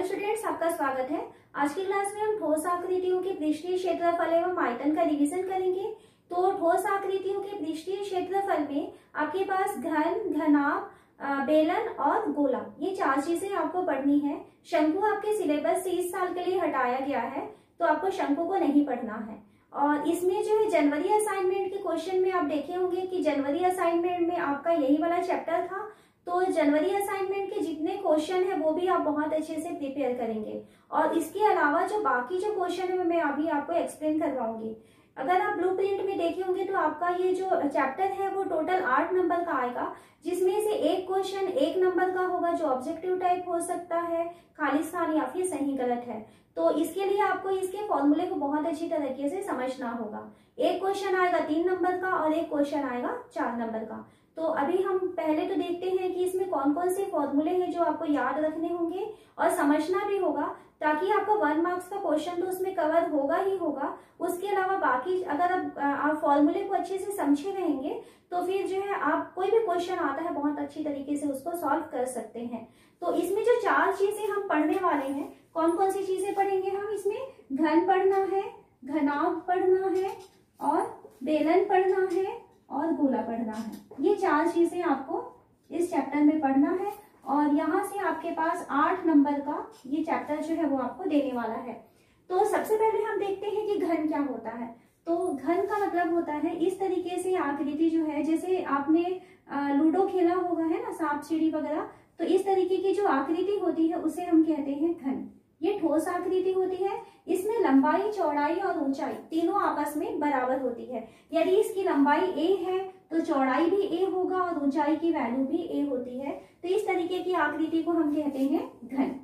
Hello students, आपका स्वागत है। आज की क्लास में हम ठोस आकृतियों के पृष्ठीय क्षेत्रफल एवं आयतन का रिवीजन करेंगे। तो ठोस आकृतियों के पृष्ठीय क्षेत्रफल में आपके पास घन, घनाभ, बेलन और गोला, ये चार चीजें आपको पढ़नी है। शंकु आपके सिलेबस से इस साल के लिए हटाया गया है, तो आपको शंकु को नहीं पढ़ना है। और इसमें जो है जनवरी असाइनमेंट के क्वेश्चन में आप देखे होंगे कि जनवरी असाइनमेंट में आपका यही वाला चैप्टर था। तो जनवरी असाइनमेंट के जितने क्वेश्चन है वो भी आप बहुत अच्छे से प्रिपेयर करेंगे। और इसके अलावा जो बाकी जो क्वेश्चन है मैं अभी आपको एक्सप्लेन करवाऊंगी। अगर आप ब्लूप्रिंट में देखे होंगे तो आपका ये जो चैप्टर है वो टोटल 8 नंबर का आएगा, जिसमें से एक क्वेश्चन 1 नंबर का होगा जो ऑब्जेक्टिव टाइप हो सकता है, खालिस्तान या फिर सही गलत है। तो इसके लिए आपको इसके फॉर्मूले को बहुत अच्छी तरीके से समझना होगा। एक क्वेश्चन आएगा 3 नंबर का और एक क्वेश्चन आएगा 4 नंबर का। तो अभी हम पहले तो देखते हैं कि इसमें कौन कौन से फॉर्मूले हैं जो आपको याद रखने होंगे और समझना भी होगा, ताकि आपको 1 मार्क्स का क्वेश्चन तो उसमें कवर होगा ही होगा। उसके अलावा बाकी अगर आप फॉर्मूले को अच्छे से समझे रहेंगे तो फिर जो है आप कोई भी क्वेश्चन आता है बहुत अच्छी तरीके से उसको सॉल्व कर सकते हैं। तो इसमें जो 4 चीजें हम पढ़ने वाले हैं, कौन कौन सी चीजें पढ़ेंगे हम इसमें? घन पढ़ना है, घनाभ पढ़ना है और बेलन पढ़ना है और गोला पढ़ना है। ये 4 चीजें आपको इस चैप्टर में पढ़ना है। और यहाँ से आपके पास 8 नंबर का ये चैप्टर जो है वो आपको देने वाला है। तो सबसे पहले हम देखते हैं कि घन क्या होता है। तो घन का मतलब होता है इस तरीके से आकृति जो है, जैसे आपने लूडो खेला होगा है ना, सांप सीढ़ी वगैरह, तो इस तरीके की जो आकृति होती है उसे हम कहते हैं घन। ये ठोस आकृति होती है। इसमें लंबाई, चौड़ाई और ऊंचाई तीनों आपस में बराबर होती है। यदि इसकी लंबाई a है तो चौड़ाई भी a होगा और ऊंचाई की वैल्यू भी a होती है। तो इस तरीके की आकृति को हम कहते हैं घन।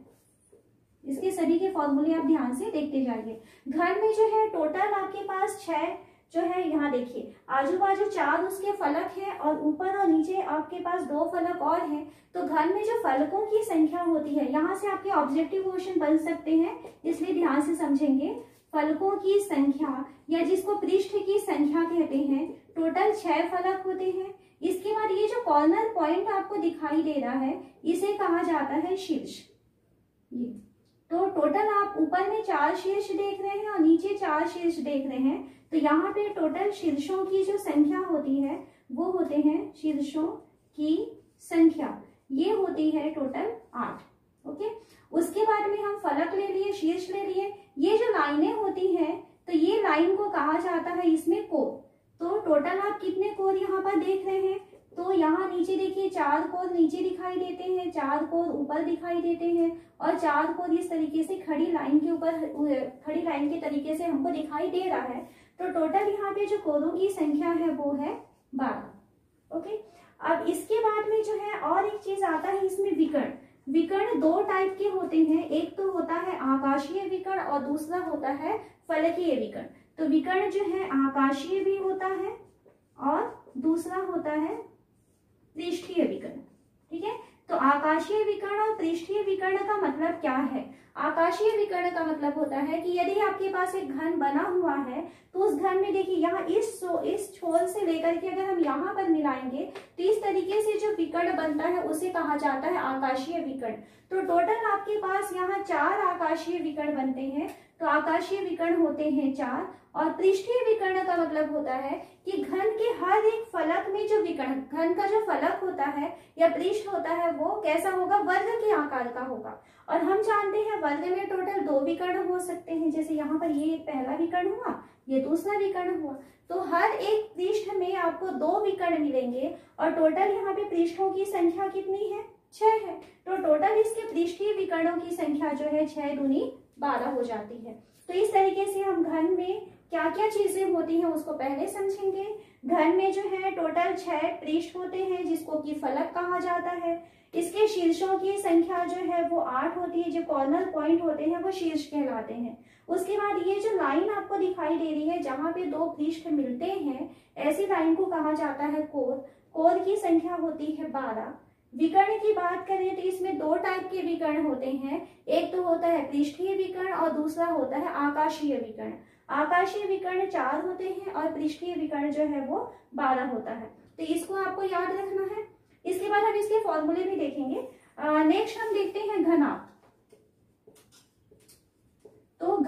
इसके सभी के फॉर्मूले आप ध्यान से देखते जाइए। घन में जो है टोटल आपके पास 6 जो है, यहाँ देखिए आजू बाजू 4 उसके फलक है और ऊपर और नीचे आपके पास 2 फलक और हैं। तो घन में जो फलकों की संख्या होती है, यहाँ से आपके ऑब्जेक्टिव क्वेश्चन बन सकते हैं, इसलिए ध्यान से समझेंगे। फलकों की संख्या या जिसको पृष्ठ की संख्या कहते हैं, टोटल 6 फलक होते हैं। इसके बाद ये जो कॉर्नर पॉइंट आपको दिखाई दे रहा है इसे कहा जाता है शीर्ष। ये तो टोटल आप ऊपर में 4 शीर्ष देख रहे हैं और नीचे 4 शीर्ष देख रहे हैं। तो यहाँ पे टोटल शीर्षों की जो संख्या होती है वो होते हैं शीर्षों की संख्या, ये होती है टोटल 8। ओके, उसके बाद में हम फलक ले लिए, शीर्ष ले लिए। ये जो लाइनें होती हैं तो ये लाइन को कहा जाता है इसमें कोर। तो टोटल आप कितने कोर यहाँ पर देख रहे हैं? तो यहाँ नीचे देखिए 4 कोर नीचे दिखाई देते हैं, 4 कोर ऊपर दिखाई देते हैं और 4 कोर इस तरीके से खड़ी लाइन के ऊपर, खड़ी लाइन के तरीके से हमको दिखाई दे रहा है। तो टोटल यहाँ पे जो कोरों की संख्या है वो है 12। ओके, अब इसके बाद में जो है और एक चीज आता है इसमें विकर्ण। विकर्ण 2 टाइप के होते हैं, एक तो होता है आकाशीय विकर्ण और दूसरा होता है फलकीय विकर्ण। तो विकर्ण जो है आकाशीय भी होता है और दूसरा होता है पृष्ठीय विकर्ण। ठीक है, तो आकाशीय विकर्ण और पृष्ठीय विकर्ण का मतलब क्या है? आकाशीय विकर्ण का मतलब होता है कि यदि आपके पास एक घन बना हुआ है तो उस घन में देखिए यहाँ इस छोर से लेकर के अगर हम यहाँ पर मिलाएंगे तो इस तरीके से जो विकर्ण बनता है उसे कहा जाता है आकाशीय विकर्ण। तो टोटल आपके पास यहाँ 4 आकाशीय विकर्ण बनते हैं। तो आकाशीय विकर्ण होते हैं 4। और पृष्ठीय विकर्ण का मतलब होता है कि घन के हर एक फलक में जो विकर्ण, घन का जो फलक होता है या पृष्ठ होता है वो कैसा होगा? वर्ग के आकार का होगा। और हम जानते हैं वर्ग में टोटल 2 विकर्ण हो सकते हैं। जैसे यहाँ पर ये पहला विकर्ण हुआ, ये दूसरा विकर्ण हुआ। तो हर एक पृष्ठ में आपको 2 विकर्ण मिलेंगे और टोटल यहाँ पे पृष्ठों की संख्या कितनी है? 6 है। तो टोटल इसके पृष्ठीय विकर्णों की संख्या जो है 6 दूनी 12 हो जाती है। तो इस तरीके से हम घन में क्या क्या चीजें होती हैं उसको पहले समझेंगे। घन में जो है टोटल 6 पृष्ठ होते हैं जिसको कि फलक कहा जाता है। इसके शीर्षों की संख्या जो है वो 8 होती है, जो कॉर्नर पॉइंट होते हैं वो शीर्ष कहलाते हैं। उसके बाद ये जो लाइन आपको दिखाई दे रही है जहाँ पे 2 पृष्ठ मिलते हैं, ऐसी लाइन को कहा जाता है कोर। कोर की संख्या होती है 12। विकर्ण की बात करें तो इसमें 2 टाइप के विकर्ण होते हैं, एक तो होता है पृष्ठीय विकर्ण और दूसरा होता है आकाशीय विकर्ण। आकाशीय विकर्ण 4 होते हैं और पृष्ठीय विकर्ण जो है वो 12 होता है। तो इसको आपको याद रखना है। इसके बाद हम इसके फॉर्मूले भी देखेंगे। नेक्स्ट हम देखते हैं घनाभ।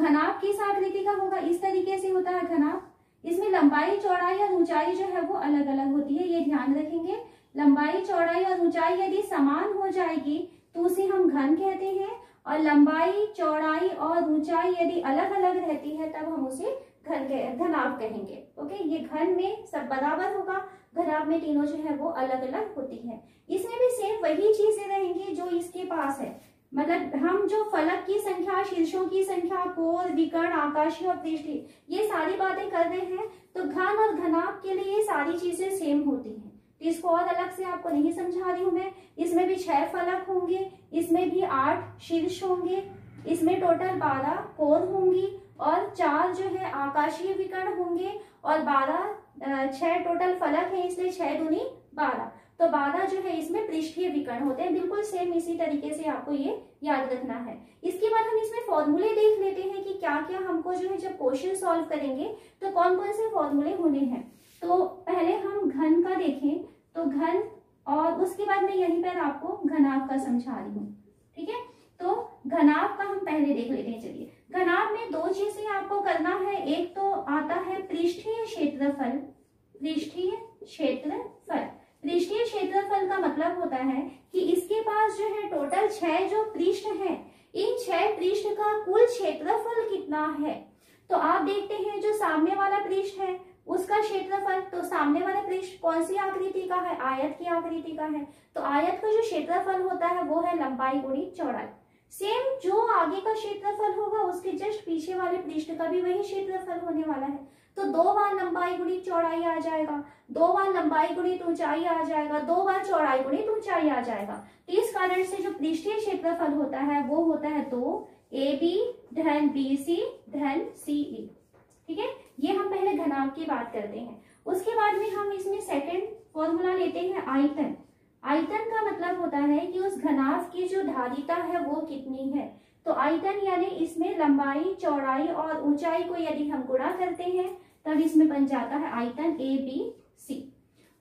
घनाभ किस आकृति का होगा, इस तरीके से होता है घनाभ। इसमें लंबाई चौड़ाई और ऊंचाई जो है वो अलग अलग होती है, ये ध्यान रखेंगे। लंबाई चौड़ाई और ऊंचाई यदि समान हो जाएगी तो उसे हम घन कहते हैं, और लंबाई चौड़ाई और ऊंचाई यदि अलग अलग रहती है तब हम उसे घनाभ कहेंगे। ओके, ये घन में सब बराबर होगा, घनाभ में तीनों जो है वो अलग अलग होती है। इसमें भी सेम वही चीजें रहेंगी जो इसके पास है, मतलब हम जो फलक की संख्या, शीर्षों की संख्या, कोण, विकर्ण, आकाशीय और पृष्ठीय, ये सारी बातें कर रहे हैं, तो घन और घनाभ के लिए ये सारी चीजें सेम होती हैं। तो इसको और अलग से आपको नहीं समझा रही हूं मैं। इसमें भी 6 फलक होंगे, इसमें भी 8 शीर्ष होंगे, इसमें टोटल 12 कोण होंगी, और 4 जो है आकाशीय विकर्ण होंगे, और 6 टोटल फलक है, इसलिए 6 दूनी 12, तो 12 जो है इसमें पृष्ठीय विकर्ण होते हैं। बिल्कुल सेम इसी तरीके से आपको ये याद रखना है। इसके बाद हम इसमें फॉर्मूले देख लेते हैं कि क्या क्या हमको जो है जब क्वेश्चन सॉल्व करेंगे तो कौन कौन से फॉर्मूले होने हैं। तो पहले हम घन का देखें, तो घन, और उसके बाद मैं यहीं पर आपको घनाभ का समझा रही हूँ। ठीक है, तो घनाभ का हम पहले देख लेते हैं। चलिए, घनाभ में 2 चीजें आपको करना है। एक तो आता है पृष्ठीय क्षेत्रफल। पृष्ठीय क्षेत्रफल, पृष्ठीय क्षेत्रफल का मतलब होता है कि इसके पास जो है टोटल 6 जो पृष्ठ हैं, इन 6 पृष्ठ का कुल क्षेत्रफल कितना है। तो आप देखते हैं जो सामने वाला पृष्ठ है उसका क्षेत्रफल, तो सामने वाला पृष्ठ कौन सी आकृति का है, आयत की आकृति का है, तो आयत का जो क्षेत्रफल होता है वो है लंबाई गुणी चौड़ाई। सेम जो आगे का क्षेत्रफल होगा उसके जस्ट पीछे वाले पृष्ठ का भी वही क्षेत्रफल होने वाला है। तो 2 बार लंबाई गुणी चौड़ाई आ जाएगा, 2 बार लंबाई गुणी ऊंचाई आ जाएगा, 2 बार चौड़ाई गुणी ऊंचाई आ जाएगा। तो इस कारण से जो पृष्ठीय क्षेत्रफल होता है वो होता है 2 AB धन BC धन CE। ठीक है, ये हम पहले घनाभ की बात करते हैं। उसके बाद में हम इसमें सेकंड फॉर्मूला लेते हैं आयतन। आयतन का मतलब होता है कि उस घनाभ की जो धारिता है वो कितनी है। तो आयतन यानी इसमें लंबाई चौड़ाई और ऊंचाई को यदि हम गुणा करते हैं तब इसमें बन जाता है आयतन ABC।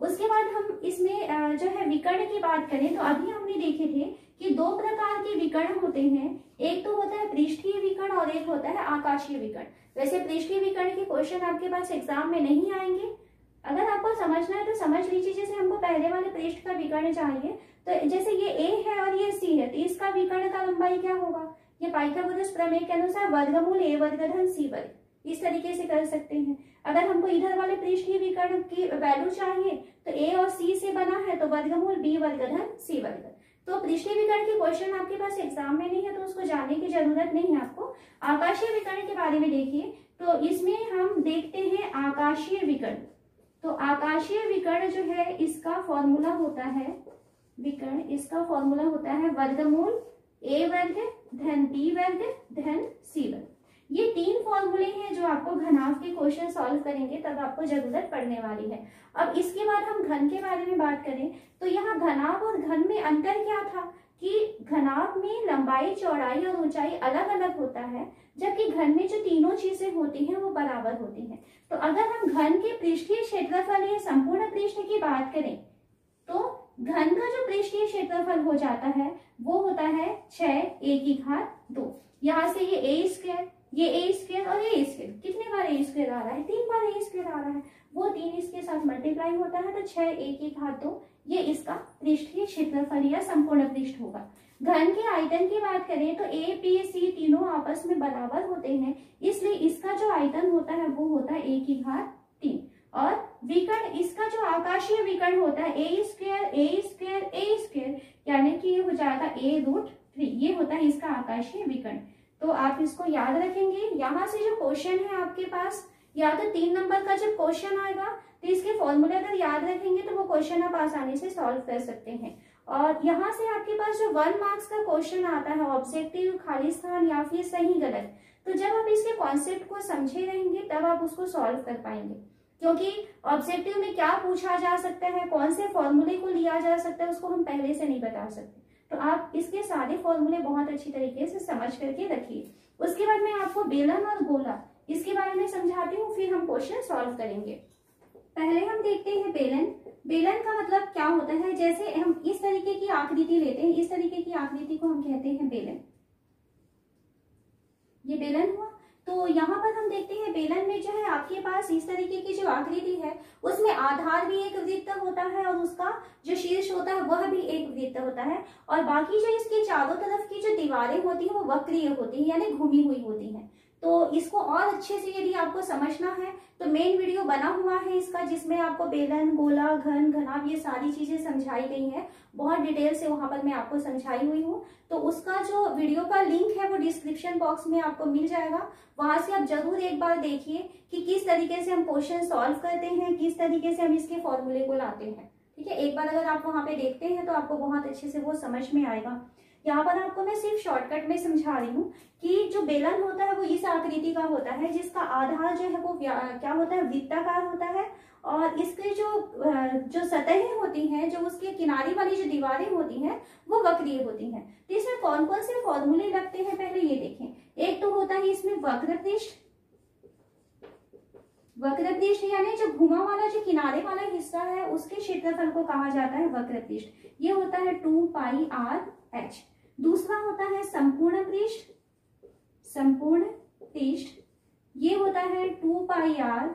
उसके बाद हम इसमें जो है विकर्ण की बात करें तो अभी हमने देखे थे कि 2 प्रकार के विकर्ण होते हैं, एक तो होता है पृष्ठीय विकर्ण और एक होता है आकाशीय विकर्ण। वैसे पृष्ठीय विकर्ण के क्वेश्चन आपके पास एग्जाम में नहीं आएंगे, अगर आपको समझना है तो समझ लीजिए। जैसे हमको पहले वाले पृष्ठ का विकर्ण चाहिए, तो जैसे ये A है और ये C है, तो इसका विकर्ण का लंबाई क्या होगा, ये पाइथागोरस प्रमेय के अनुसार वर्गमूल A वर्ग धन C वर्ग, इस तरीके से कर सकते हैं। अगर हमको इधर वाले पृष्ठीय विकर्ण की वैल्यू चाहिए तो A और C से बना है तो वर्गमूल B वर्ग धन C वर्ग। तो पृष्ठीय विकर्ण के क्वेश्चन आपके पास एग्जाम में नहीं है तो उसको जानने की जरूरत नहीं है आपको। आकाशीय विकर्ण के बारे में देखिए, तो इसमें हम देखते हैं आकाशीय विकर्ण। तो आकाशीय विकर्ण जो है इसका फॉर्मूला होता है, विकर्ण इसका फॉर्मूला होता है वर्गमूल A वर्ग धन B वर्ग धन C वर्ग। ये 3 फॉर्मूले हैं जो आपको घनाभ के क्वेश्चन सॉल्व करेंगे तब आपको जरूरत पड़ने वाली है। अब इसके बाद हम घन के बारे में बात करें तो यहाँ घनाभ और घन में अंतर क्या था कि घनाभ में लंबाई चौड़ाई और ऊंचाई अलग अलग होता है, जबकि घन में जो तीनों चीजें होती हैं वो बराबर होती हैं। तो अगर हम घन के पृष्ठीय क्षेत्रफल या संपूर्ण पृष्ठ की बात करें तो घन का जो पृष्ठीय क्षेत्रफल हो जाता है वो होता है 6a²2। यहाँ से ये a स्क्वायर, ये a स्क्वायर और ये a स्क्वायर, कितने बार a स्क्वायर आ रहा है, 3 बार a स्क्वायर आ रहा है, वो 3 इसके साथ मल्टीप्लाई होता है तो 6a²2 ये इसका पृष्ठीय क्षेत्रफल या संपूर्ण पृष्ठ होगा। घन के आयतन की बात करें तो A, B, C तीनों आपस में बराबर होते हैं, इसलिए इसका जो आयतन होता है वो होता है a²3। और विकर्ण, इसका जो आकाशीय विकर्ण होता है a स्क्वायर यानी कि ये हो जाएगा a√3, ये होता है इसका आकाशीय विकर्ण। तो आप इसको याद रखेंगे। यहाँ से जो क्वेश्चन है आपके पास, या तो 3 नंबर का जब क्वेश्चन आएगा तो इसके फॉर्मूले अगर याद रखेंगे तो वो क्वेश्चन आप आसानी से सॉल्व कर सकते हैं। और यहाँ से आपके पास जो 1 मार्क्स का क्वेश्चन आता है ऑब्जेक्टिव, खाली स्थान या फिर सही गलत, तो जब आप इसके कॉन्सेप्ट को समझे रहेंगे तब आप उसको सॉल्व कर पाएंगे, क्योंकि ऑब्जेक्टिव में क्या पूछा जा सकता है, कौन से फॉर्मूले को लिया जा सकता है, उसको हम पहले से नहीं बता सकते। तो आप इसके सारे फॉर्मूले बहुत अच्छी तरीके से समझ करके रखिए। उसके बाद मैं आपको बेलन और गोला इसके बारे में समझाती हूँ, फिर हम क्वेश्चन सॉल्व करेंगे। पहले हम देखते हैं बेलन। बेलन का मतलब क्या होता है, जैसे हम इस तरीके की आकृति लेते हैं, इस तरीके की आकृति को हम कहते हैं बेलन। ये बेलन हुआ। तो यहाँ पर हम देखते हैं बेलन में जो है आपके पास इस तरीके की जो आकृति है उसमें आधार भी एक वृत्त होता है और उसका जो शीर्ष होता है वह भी एक वृत्त होता है, और बाकी जो इसके चारों तरफ की जो दीवारें होती है वो वक्रीय होती है यानी घूमी हुई होती है। तो इसको और अच्छे से यदि आपको समझना है तो मेन वीडियो बना हुआ है इसका, जिसमें आपको बेलन, गोला, घन, घनाभ ये सारी चीजें समझाई गई हैं, बहुत डिटेल से वहां पर मैं आपको समझाई हुई हूँ। तो उसका जो वीडियो का लिंक है वो डिस्क्रिप्शन बॉक्स में आपको मिल जाएगा, वहां से आप जरूर एक बार देखिए कि किस तरीके से हम क्वेश्चन सॉल्व करते हैं, किस तरीके से हम इसके फॉर्मूले को लाते हैं। ठीक है, एक बार अगर आप वहां पे देखते हैं तो आपको बहुत अच्छे से वो समझ में आएगा। यहाँ पर आपको मैं सिर्फ शॉर्टकट में समझा रही हूँ कि जो बेलन होता है वो इस आकृति का होता है जिसका आधार जो है वो क्या होता है, वृत्ताकार होता है, और इसके जो सतहें होती हैं, जो उसके किनारे वाली जो दीवारें होती हैं वो वक्रीय होती हैं। तो इसमें कौन कौन से फॉर्मूले लगते हैं पहले ये देखें। एक तो होता है इसमें वक्र पृष्ठ, वक्र पृष्ठ यानी जो घुमा वाला जो किनारे वाला हिस्सा है उसके क्षेत्रफल को कहा जाता है वक्र पृष्ठ, ये होता है 2πr/h। दूसरा होता है संपूर्ण पृष्ठ, संपूर्ण पृष्ठ ये होता है 2πr/h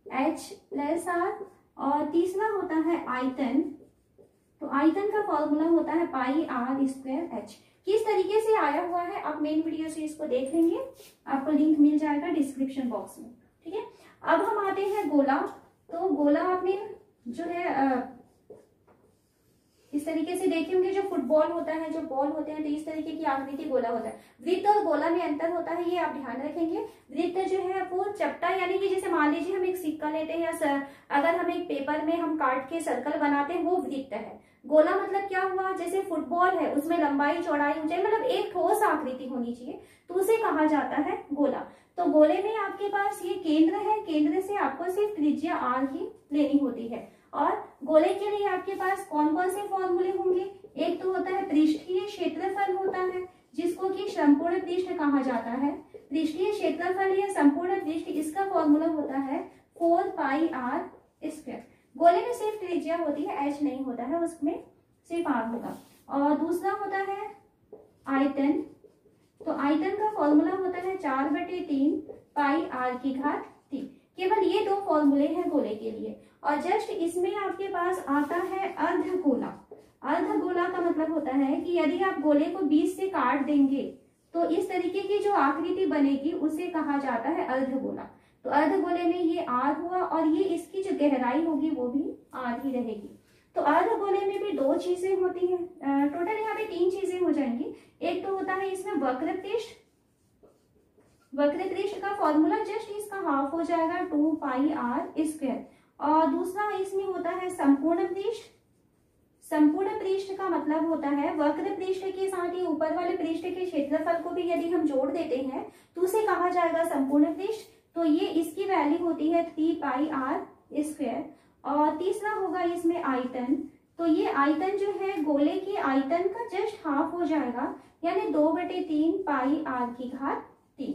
+ r। और तीसरा होता है आयतन, तो आयतन का फॉर्मूला होता है πr²h। किस तरीके से आया हुआ है आप मेन वीडियो से इसको देख लेंगे, आपको लिंक मिल जाएगा डिस्क्रिप्शन बॉक्स में। ठीक है, अब हम आते हैं गोला। तो गोला आपने जो है इस तरीके से देखे होंगे, जो फुटबॉल होता है, जो बॉल होते हैं, तो इस तरीके की आकृति गोला होता है। वृत्त और गोला में अंतर होता है, ये आप ध्यान रखेंगे। वृत्त जो है वो चपटा यानी कि जैसे मान लीजिए हम एक सिक्का लेते हैं या अगर हम एक पेपर में हम काट के सर्कल बनाते हैं वो वृत्त है। गोला मतलब क्या हुआ, जैसे फुटबॉल है उसमें लंबाई, चौड़ाई, ऊंचाई मतलब एक ठोस आकृति होनी चाहिए, तो उसे कहा जाता है गोला। तो गोले में आपके पास ये केंद्र है, केंद्र से आपको सिर्फ त्रिज्या r ही लेनी होती है। और गोले के लिए आपके पास कौन कौन से फॉर्मूले होंगे, एक तो होता है पृष्ठीय क्षेत्रफल होता है जिसको कि संपूर्ण पृष्ठ कहा जाता है। पृष्ठीय क्षेत्रफल या संपूर्ण पृष्ठ इसका फॉर्मूला होता है 4πr²। गोले में सिर्फ त्रिज्या होती है, h नहीं होता है, उसमें सिर्फ r होगा। और दूसरा होता है आयतन, तो आयतन का फॉर्मूला होता है 4/3πr⁻3। केवल ये दो फॉर्मूले हैं गोले के लिए। और जस्ट इसमें आपके पास आता है अर्धगोला। अर्धगोला का मतलब होता है कि यदि आप गोले को बीच से काट देंगे तो इस तरीके की जो आकृति बनेगी उसे कहा जाता है अर्धगोला। तो अर्धगोले में ये r हुआ और ये इसकी जो गहराई होगी वो भी r ही रहेगी। तो अर्धगोले में भी दो चीजें होती हैं, टोटल यहाँ पे 3 चीजें हो जाएंगी। एक तो होता है इसमें वक्र पृष्ठ, वक्र पृष्ठ का फॉर्मूला जस्ट इसका हाफ हो जाएगा 2πr²। और दूसरा इसमें होता है संपूर्ण पृष्ठ। संपूर्ण पृष्ठ का मतलब होता है वक्र पृष्ठ के साथ ही ऊपर वाले पृष्ठ के क्षेत्रफल को भी यदि हम जोड़ देते हैं तो उसे कहा जाएगा संपूर्ण पृष्ठ। तो ये इसकी वैल्यू होती है 3πr²। और तीसरा होगा इसमें आयतन, तो ये आयतन जो है गोले के आयतन का जस्ट हाफ हो जाएगा यानी 2/3πr⁻3।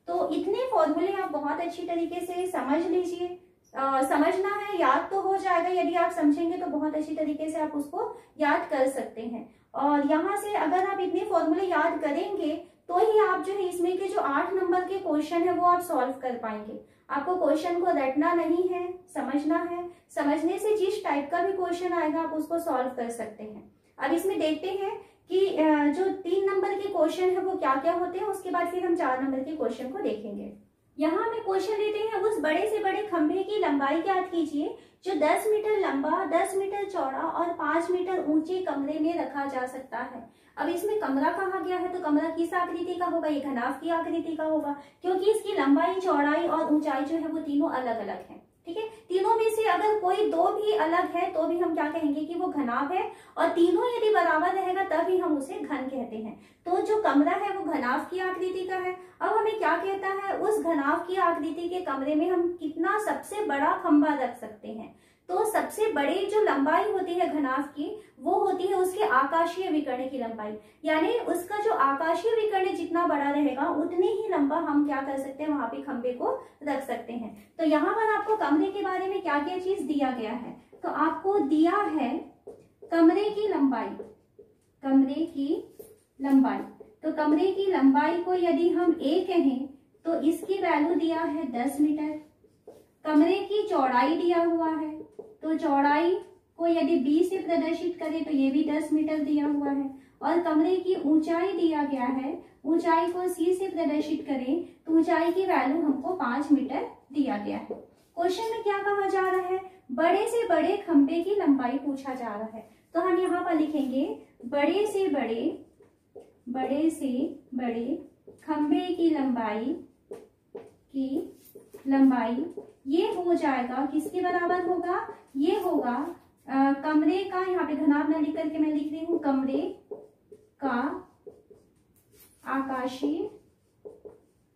तो इतने फॉर्मूले आप बहुत अच्छी तरीके से समझ लीजिए। समझना है, याद तो हो जाएगा, यदि आप समझेंगे तो बहुत अच्छी तरीके से आप उसको याद कर सकते हैं। और यहाँ से अगर आप इतने फॉर्मूले याद करेंगे तो ही आप जो है इसमें के जो 8 नंबर के क्वेश्चन है वो आप सॉल्व कर पाएंगे। आपको क्वेश्चन को रटना नहीं है, समझना है। समझने से जिस टाइप का भी क्वेश्चन आएगा आप उसको सॉल्व कर सकते हैं। अब इसमें देखते हैं कि जो 3 नंबर के क्वेश्चन है वो क्या क्या होते हैं, उसके बाद फिर हम 4 नंबर के क्वेश्चन को देखेंगे। यहाँ हमें क्वेश्चन देते हैं उस बड़े से बड़े खंभे की लंबाई ज्ञात कीजिए जो 10 मीटर लंबा, 10 मीटर चौड़ा और 5 मीटर ऊंचे कमरे में रखा जा सकता है। अब इसमें कमरा कहा गया है तो कमरा किस आकृति का होगा, ये घनाभ की आकृति का होगा, क्योंकि इसकी लंबाई, चौड़ाई और ऊंचाई जो है वो तीनों अलग अलग है। ठीक है, तीनों में से अगर कोई 2 भी अलग है तो भी हम क्या कहेंगे कि वो घनाभ है, और तीनों यदि बराबर रहेगा तभी हम उसे घन कहते हैं। तो जो कमरा है वो घनाभ की आकृति का है। अब हमें क्या कहता है, उस घनाभ की आकृति के कमरे में हम कितना सबसे बड़ा खंभा रख सकते हैं। तो सबसे बड़ी जो लंबाई होती है घनाभ की वो होती है उसके आकाशीय विकर्ण की लंबाई, यानी उसका जो आकाशीय विकर्ण जितना बड़ा रहेगा उतनी ही लंबा हम क्या कर सकते हैं, वहां पे खंभे को रख सकते हैं। तो यहाँ पर आपको कमरे के बारे में क्या क्या चीज दिया गया है, तो आपको दिया है कमरे की लंबाई, कमरे की लंबाई। तो कमरे की लंबाई को यदि हम a कहें तो इसकी वैल्यू दिया है 10 मीटर। कमरे की चौड़ाई दिया हुआ है, तो चौड़ाई को यदि बी से प्रदर्शित करें तो ये भी 10 मीटर दिया हुआ है। और कमरे की ऊंचाई दिया गया है, ऊंचाई को सी से प्रदर्शित करें तो ऊंचाई की वैल्यू हमको 5 मीटर दिया गया है। क्वेश्चन में क्या कहा जा रहा है, बड़े से बड़े खंभे की लंबाई पूछा जा रहा है। तो हम यहाँ पर लिखेंगे बड़े से बड़े खंभे की लंबाई ये हो जाएगा, किसके बराबर होगा, ये होगा कमरे का, यहाँ पे घनाभ न लिख करके मैं लिख रही हूँ, कमरे का आकाशीय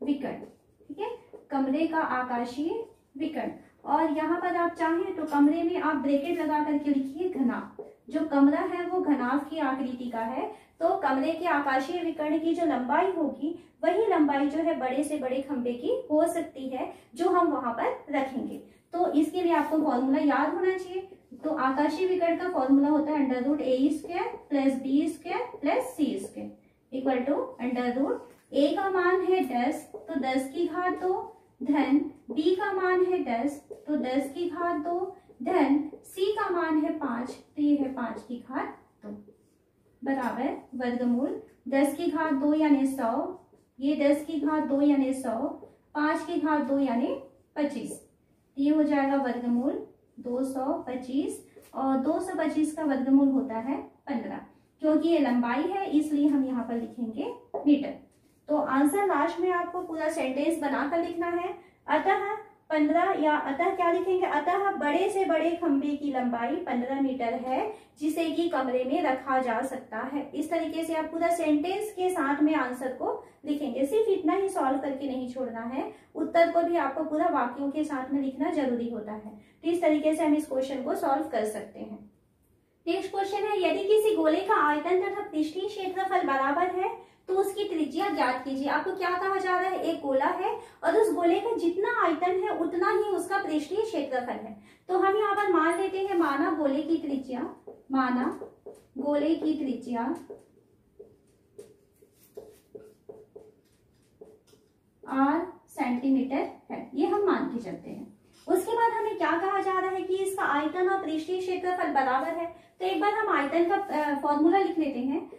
विकर्ण। ठीक है, कमरे का आकाशीय विकर्ण। और यहाँ पर आप चाहें तो कमरे में आप ब्रैकेट लगा करके लिखिए घनाभ। जो कमरा है वो घनाभ की आकृति का है, तो कमरे के आकाशीय विकर्ण की जो लंबाई होगी वही लंबाई जो है बड़े से बड़े खंभे की हो सकती है, जो हम वहां पर रखेंगे। तो इसके लिए आपको फॉर्मूला याद होना चाहिए। तो आकाशीय विकर्ण का फॉर्मूला होता है √a² + b² + c² = √a का मान है 10 तो 10 की घात 2 धन b का मान है 10 तो 10 की घात 2 धन c का मान है 5 तो ये है 5 की घात 2 बराबर वर्गमूल 10 की घात 2 यानी 100, ये 10 की घात 2 यानी 100, 5 की घात 2 यानी 25। ये हो जाएगा वर्गमूल 225 और 225 का वर्गमूल होता है 15। क्योंकि ये लंबाई है इसलिए हम यहाँ पर लिखेंगे मीटर। तो आंसर लास्ट में आपको पूरा सेंटेंस बनाकर लिखना है। अतः 15 या अतः क्या लिखेंगे, अतः बड़े से बड़े खंभे की लंबाई 15 मीटर है जिसे कि कमरे में रखा जा सकता है। इस तरीके से आप पूरा सेंटेंस के साथ में आंसर को लिखेंगे। सिर्फ इतना ही सॉल्व करके नहीं छोड़ना है, उत्तर को भी आपको पूरा वाक्यों के साथ में लिखना जरूरी होता है। तो इस तरीके से हम इस क्वेश्चन को सॉल्व कर सकते हैं। नेक्स्ट क्वेश्चन है, यदि किसी गोले का आयतन तथा पृष्ठीय क्षेत्रफल बराबर है तो उसकी त्रिज्या ज्ञात कीजिए। आपको क्या कहा जा रहा है, एक गोला है और उस गोले का जितना आयतन है उतना ही उसका पृष्ठीय क्षेत्रफल है। तो हम यहाँ पर मान लेते हैं, माना गोले की त्रिज्या r सेंटीमीटर है, ये हम मान के चलते हैं। उसके बाद हमें क्या कहा जा रहा है कि इसका आयतन और पृष्ठीय क्षेत्रफल बराबर है। तो एक बार हम आयतन का फॉर्मूला लिख लेते हैं।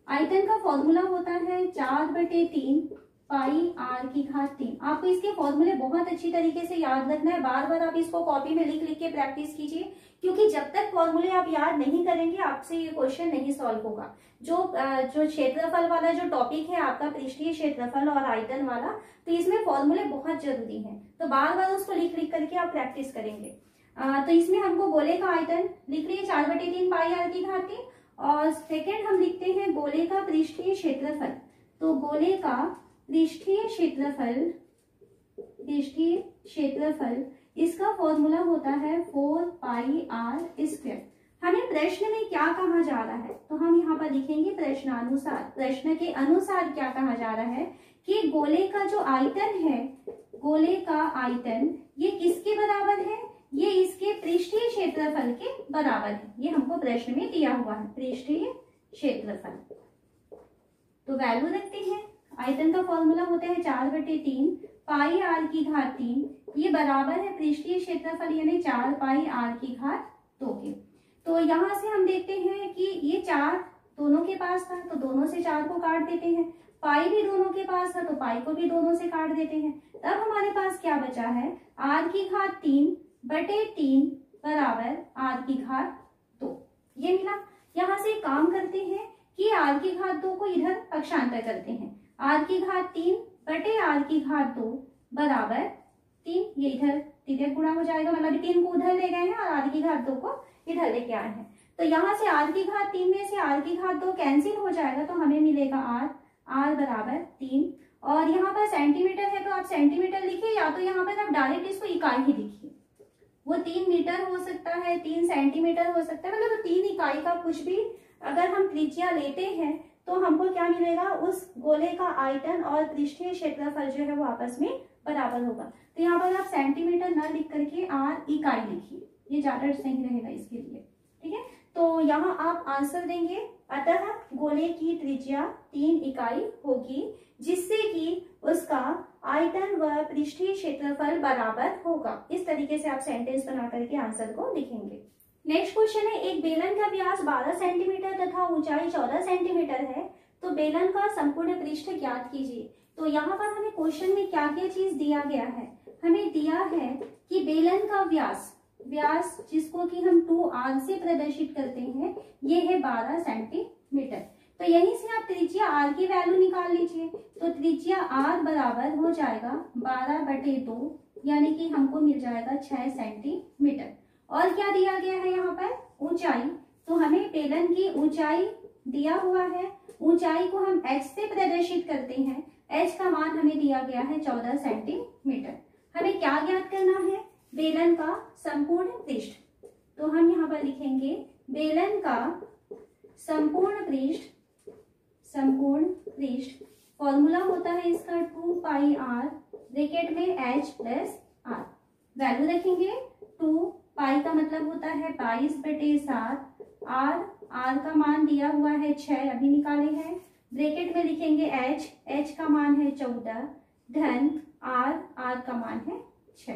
आयतन का फॉर्मूला होता है 4/3 पाई r की घात 3। आपको इसके फॉर्मूले बहुत अच्छी तरीके से याद रखना है। बार बार आप इसको कॉपी में लिख लिख के प्रैक्टिस कीजिए, क्योंकि जब तक फॉर्मूले आप याद नहीं करेंगे आपसे ये क्वेश्चन नहीं सॉल्व होगा। जो क्षेत्रफल वाला जो टॉपिक है आपका, पृष्ठीय क्षेत्रफल और आयतन वाला, तो इसमें फॉर्मूले बहुत जरूरी हैं। तो बार बार उसको लिख लिख करके आप प्रैक्टिस करेंगे। तो इसमें हमको गोले का आयतन लिख रही है 4/3 पाई r की घात 3, और सेकेंड हम लिखते हैं गोले का पृष्ठीय क्षेत्रफल। तो गोले का पृष्ठीय क्षेत्रफल इसका फॉर्मूला होता है 4 पाई r²। हमें प्रश्न में क्या कहा जा रहा है, तो हम यहाँ पर लिखेंगे प्रश्न के अनुसार क्या कहा जा रहा है कि गोले का जो आयतन है, गोले का आयतन ये किसके बराबर है, ये इसके पृष्ठीय क्षेत्रफल के बराबर है। ये हमको प्रश्न में दिया हुआ है, पृष्ठीय क्षेत्रफल। तो वैल्यू रखते हैं। आयतन का फॉर्मूला होता है 4/3 पाई r की घात 3, ये बराबर है पृष्ठीय क्षेत्रफल यानी 4 पाई r की घात 2 के। तो यहाँ से हम देखते हैं कि ये 4 दोनों के पास था तो दोनों से 4 को काट देते हैं, पाई भी दोनों के पास था तो पाई को भी दोनों से काट देते हैं। तब हमारे पास क्या बचा है, r की घात 3/3 बराबर r की घात 2, ये मिला। यहाँ से काम करते हैं कि r की घात 2 को इधर पक्षांतर करते हैं। r की घात 3/r की घात 2 बराबर 3, ये इधर तिर्यक गुणा हो जाएगा, मतलब 3 को उधर ले गए हैं और r की घात 2 को इधर लेके आए हैं। तो यहाँ से r की घात 3 में से r की घात 2 कैंसिल हो जाएगा, तो हमें मिलेगा r बराबर 3। और यहाँ पर सेंटीमीटर है तो आप सेंटीमीटर लिखिए, या तो यहाँ पर आप डायरेक्ट इसको इकाई ही लिखिए। वो 3 मीटर हो सकता है, 3 सेंटीमीटर हो सकता है, मतलब 3 इकाई का कुछ भी अगर हम त्रिज्या लेते हैं तो हमको क्या मिलेगा, उस गोले का आयतन और पृष्ठीय क्षेत्रफल जो है वो आपस में बराबर होगा। तो यहाँ पर आप सेंटीमीटर न लिख करके r इकाई लिखिए, ये ज्यादा सही रहेगा इसके लिए। ठीक है, तो यहाँ आप आंसर देंगे, अतः गोले की त्रिज्या 3 इकाई होगी, जिससे कि उसका आयतन व पृष्ठीय क्षेत्रफल बराबर होगा। इस तरीके से आप सेंटेंस बना करके आंसर को लिखेंगे। नेक्स्ट क्वेश्चन है, एक बेलन का व्यास 12 सेंटीमीटर तथा ऊंचाई 14 सेंटीमीटर है, तो बेलन का संपूर्ण पृष्ठ ज्ञात कीजिए। तो यहाँ पर हमें क्वेश्चन में क्या क्या चीज दिया गया है, हमें दिया है कि बेलन का व्यास जिसको कि हम 2r से प्रदर्शित करते हैं, ये है 12 सेंटीमीटर। तो यहीं से आप त्रिज्या r की वैल्यू निकाल लीजिए। तो त्रिज्या r बराबर हो जाएगा 12/2, यानी कि हमको मिल जाएगा 6 सेंटीमीटर। और क्या दिया गया है यहाँ पर, ऊंचाई। तो हमें बेलन की ऊंचाई दिया हुआ है, ऊंचाई को हम h से प्रदर्शित करते हैं, h का मान हमें दिया गया है 14 सेंटीमीटर। हमें क्या ज्ञात करना है, बेलन का संपूर्ण पृष्ठ। तो हम यहाँ पर लिखेंगे बेलन का संपूर्ण पृष्ठ फॉर्मूला होता है इसका 2πr ब्रैकेट में h प्लस r। वैल्यू रखेंगे, 2 पाई का मतलब होता है 22/7, r का मान दिया हुआ है 6, अभी निकाले हैं। ब्रैकेट में लिखेंगे h का मान है 14, धन r का मान है 6,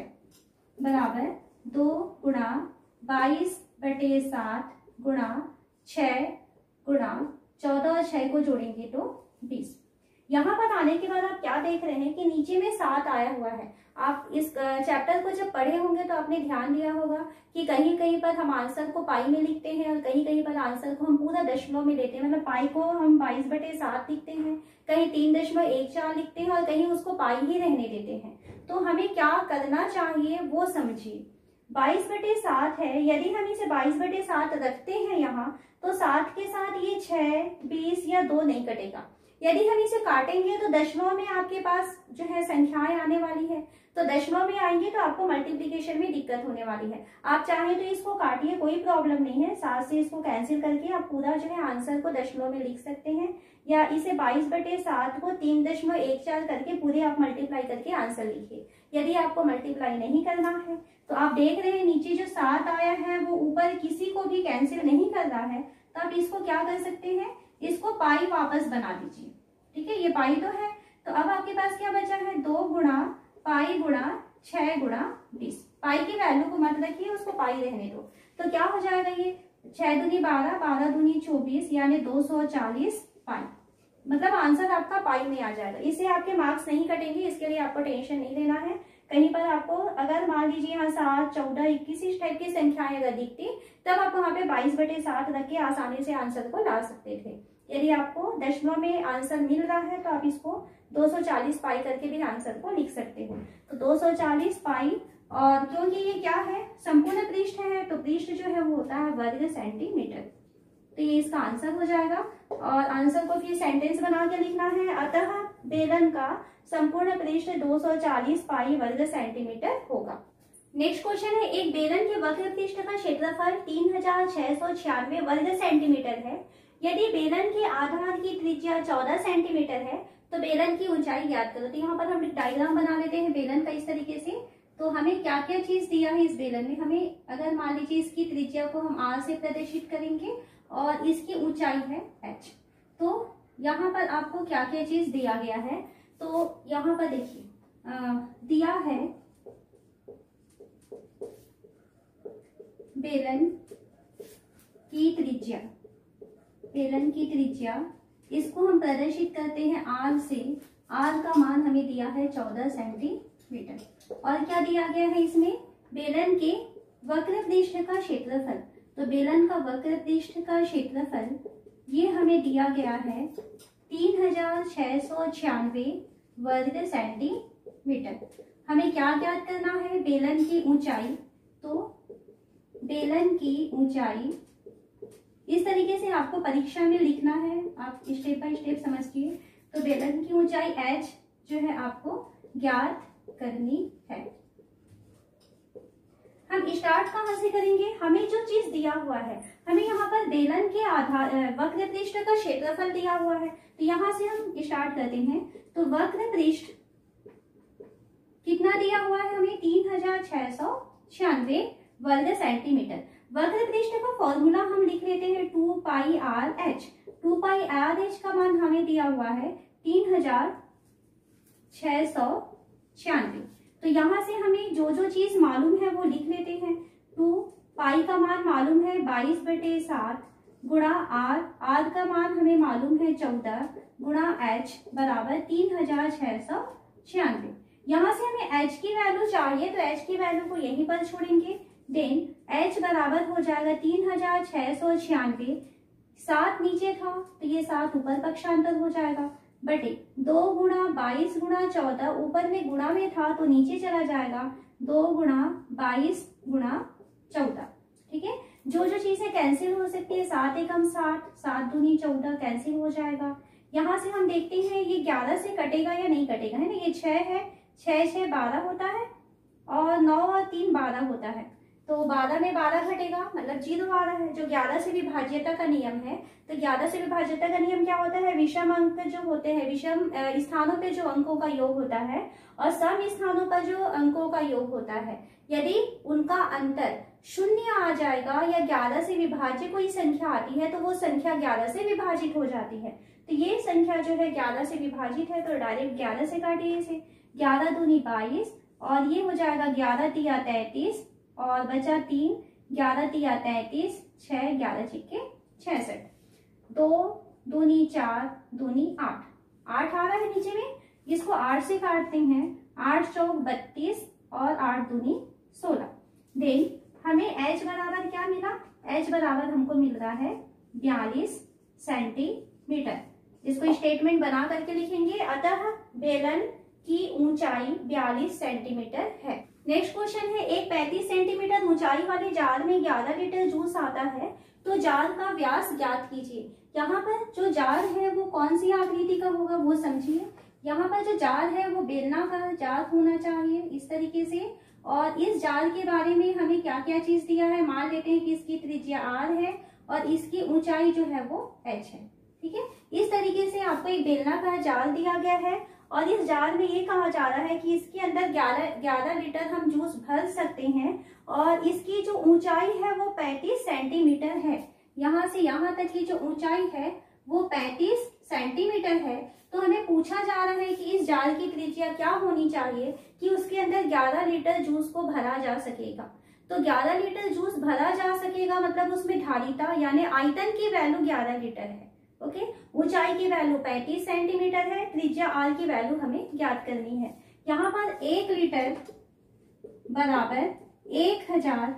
बराबर 2 गुणा 22/7 गुणा 6 गुणा 14 और 6 को जोड़ेंगे तो 20। यहाँ पर आने के बाद आप क्या देख रहे हैं कि नीचे में 7 आया हुआ है। आप इस चैप्टर को जब पढ़े होंगे तो आपने ध्यान दिया होगा कि कहीं कहीं पर हम आंसर को पाई में लिखते हैं और कहीं कहीं पर आंसर को हम पूरा दशमलव में लेते हैं। मतलब पाई को हम 22/7 लिखते हैं, कहीं 3.14 लिखते हैं और कहीं उसको पाई ही रहने देते हैं। तो हमें क्या करना चाहिए वो समझिए। 22/7 है, यदि हम इसे 22/7 रखते हैं यहाँ, तो 7 के साथ ये 6, 20 या 2 नहीं कटेगा। यदि हम इसे काटेंगे तो दशमलव में आपके पास जो है संख्याएं आने वाली है, तो दशमलव में आएंगे तो आपको मल्टीप्लिकेशन में दिक्कत होने वाली है। आप चाहें तो इसको काटिए, कोई प्रॉब्लम नहीं है, 7 से इसको कैंसिल करके आप पूरा जो है आंसर को दशमलव में लिख सकते हैं, या इसे 22/7 को 3.14 करके पूरे आप मल्टीप्लाई करके आंसर लिखिए। यदि आपको मल्टीप्लाई नहीं करना है तो आप देख रहे हैं नीचे जो 7 आया है वो ऊपर किसी को भी कैंसिल नहीं कर रहा है, तो आप इसको क्या कर सकते हैं, इसको पाई वापस बना दीजिए। ठीक है, ये पाई तो है, तो अब आपके पास क्या बचा है, 2 गुणा पाई गुणा 6 गुणा 20। पाई की वैल्यू को मत रखिए, उसको पाई रहने दो। तो क्या हो जाएगा, ये 6 दूनी 12, 12 दूनी 24, यानी 240 पाई। मतलब आंसर आपका पाई में आ जाएगा। इससे आपके मार्क्स नहीं कटेंगे, इसके लिए आपको टेंशन नहीं लेना है। कहीं पर आपको अगर मान लीजिए यहाँ 7, 14, 21 इस टाइप की संख्याएं अगर दिखती, तब आप वहाँ पे 22/7 रख के आसानी से आंसर को ला सकते थे। यदि आपको दशमलव में आंसर मिल रहा है तो आप इसको 240 पाई करके भी आंसर को लिख सकते हो। तो 240 पाई, और क्योंकि ये क्या है, संपूर्ण पृष्ठ है, तो पृष्ठ जो है वो होता है वर्ग सेंटीमीटर। तो ये इसका आंसर हो जाएगा। और आंसर को फिर सेंटेंस बना के लिखना है, अतः बेलन का संपूर्ण पृष्ठ 240 पाई वर्ग सेंटीमीटर होगा। नेक्स्ट क्वेश्चन है, एक बेलन के वक्र पृष्ठ का क्षेत्रफल 3696 वर्ग सेंटीमीटर है। यदि बेलन के आधार की त्रिज्या 14 सेंटीमीटर है तो बेलन की ऊंचाई ज्ञात करो। तो यहाँ पर हम एक डायग्राम बना लेते हैं बेलन का इस तरीके से। तो हमें क्या क्या चीज दिया है इस बेलन में, हमें अगर मान लीजिए इसकी त्रिज्या को हम r से प्रदर्शित करेंगे और इसकी ऊंचाई है h। तो यहाँ पर आपको क्या क्या चीज दिया गया है, तो यहाँ पर देखिए दिया है बेलन की त्रिज्या, इसको हम प्रदर्शित करते हैं r से। r का मान हमें दिया है 14 सेंटीमीटर। और क्या दिया गया है इसमें, बेलन के वक्र पृष्ठ का क्षेत्रफल। तो बेलन का वक्र पृष्ठ का क्षेत्रफल ये हमें दिया गया है 3696 वर्ग सेंटीमीटर। हमें क्या ज्ञात करना है, बेलन की ऊंचाई। तो बेलन की ऊंचाई इस तरीके से आपको परीक्षा में लिखना है, आप स्टेप बाय स्टेप समझिए। तो बेलन की ऊंचाई h जो है आपको ज्ञात करनी है। हम स्टार्ट कहाँ से करेंगे, हमें जो चीज दिया हुआ है, हमें यहाँ पर बेलन के आधार वक्र पृष्ठ का क्षेत्रफल दिया हुआ है, तो यहाँ से हम स्टार्ट करते हैं। तो वक्र पृष्ठ कितना दिया हुआ है हमें, 3696 वर्ग सेंटीमीटर। वक्र पृष्ठ का फॉर्मूला हम लिख लेते हैं 2πr/h। 2πr/h का मान हमें दिया हुआ है 3696। तो यहाँ से हमें जो जो चीज मालूम है वो लिख लेते हैं। 2π का मान मालूम है 22/7 गुणा r का मान हमें मालूम है 14 गुणा h बराबर 3696। यहाँ से हमें h की वैल्यू चाहिए तो h की वैल्यू को यहीं पर छोड़ेंगे। देन h बराबर हो जाएगा 3696। 7 नीचे था तो ये 7 ऊपर पक्षांतर हो जाएगा बटे 2 गुणा 22 गुणा 14, ऊपर में गुणा में था तो नीचे चला जाएगा 2 गुणा 22 गुणा 14। ठीक है, जो जो चीजें कैंसिल हो सकती है 7 एकम 7, 7 दूनी 14 कैंसिल हो जाएगा। यहाँ से हम देखते हैं ये 11 से कटेगा या नहीं कटेगा, है ना। ये 6 है, 6 6 12 होता है और 9 और 3 12 होता है। तो 12 में 12 घटेगा मतलब 0 आ रहा है, जो 11 से विभाज्यता का नियम है। तो 11 से विभाज्यता का नियम क्या होता है, विषम अंक जो होते हैं, विषम स्थानों पे जो अंकों का योग होता है और सम स्थानों पर जो अंकों का योग होता है, यदि उनका अंतर 0 आ जाएगा या 11 से विभाज्य कोई संख्या आती है तो वो संख्या 11 से विभाजित हो जाती है। तो ये संख्या जो है 11 से विभाजित है तो डायरेक्ट 11 से काटिए इसे। 11 दूनी 22 और ये हो जाएगा 11 तिया 33 और बचा 3, 11 तिया 33, 6 11 छिक्के 66, 2 दूनी 4 दूनी 8, 8 आ रहा है नीचे में, इसको 8 से काटते हैं। 8 चौक 32 और 8 दूनी 16। देन हमें h बराबर क्या मिला, h बराबर हमको मिल रहा है 42 सेंटीमीटर। इसको स्टेटमेंट बना करके लिखेंगे, अतः बेलन की ऊंचाई 42 सेंटीमीटर है। नेक्स्ट क्वेश्चन है, एक 35 सेंटीमीटर ऊंचाई वाले जार में 11 लीटर जूस आता है तो जार का व्यास ज्ञात कीजिए। यहाँ पर जो जार है वो कौन सी आकृति का होगा वो समझिए। यहाँ पर जो जार है वो बेलनाकार जार होना चाहिए इस तरीके से। और इस जार के बारे में हमें क्या क्या चीज दिया है, मान लेते हैं कि इसकी त्रिज्या r है और इसकी ऊंचाई जो है वो h है। ठीक है, इस तरीके से आपको एक बेलनाकार जार दिया गया है और इस जार में ये कहा जा रहा है कि इसके अंदर 11 लीटर हम जूस भर सकते हैं और इसकी जो ऊंचाई है वो 35 सेंटीमीटर है। यहाँ से यहाँ तक की जो ऊंचाई है वो 35 सेंटीमीटर है। तो हमें पूछा जा रहा है कि इस जार की त्रिज्या क्या होनी चाहिए कि उसके अंदर 11 लीटर जूस को भरा जा सकेगा। तो 11 लीटर जूस भरा जा सकेगा मतलब उसमें धारिता यानी आयतन की वैल्यू 11 लीटर है। ओके, ऊंचाई की वैल्यू 35 सेंटीमीटर है, त्रिज्या r की वैल्यू हमें ज्ञात करनी है। यहाँ पर 1 लीटर बराबर 1000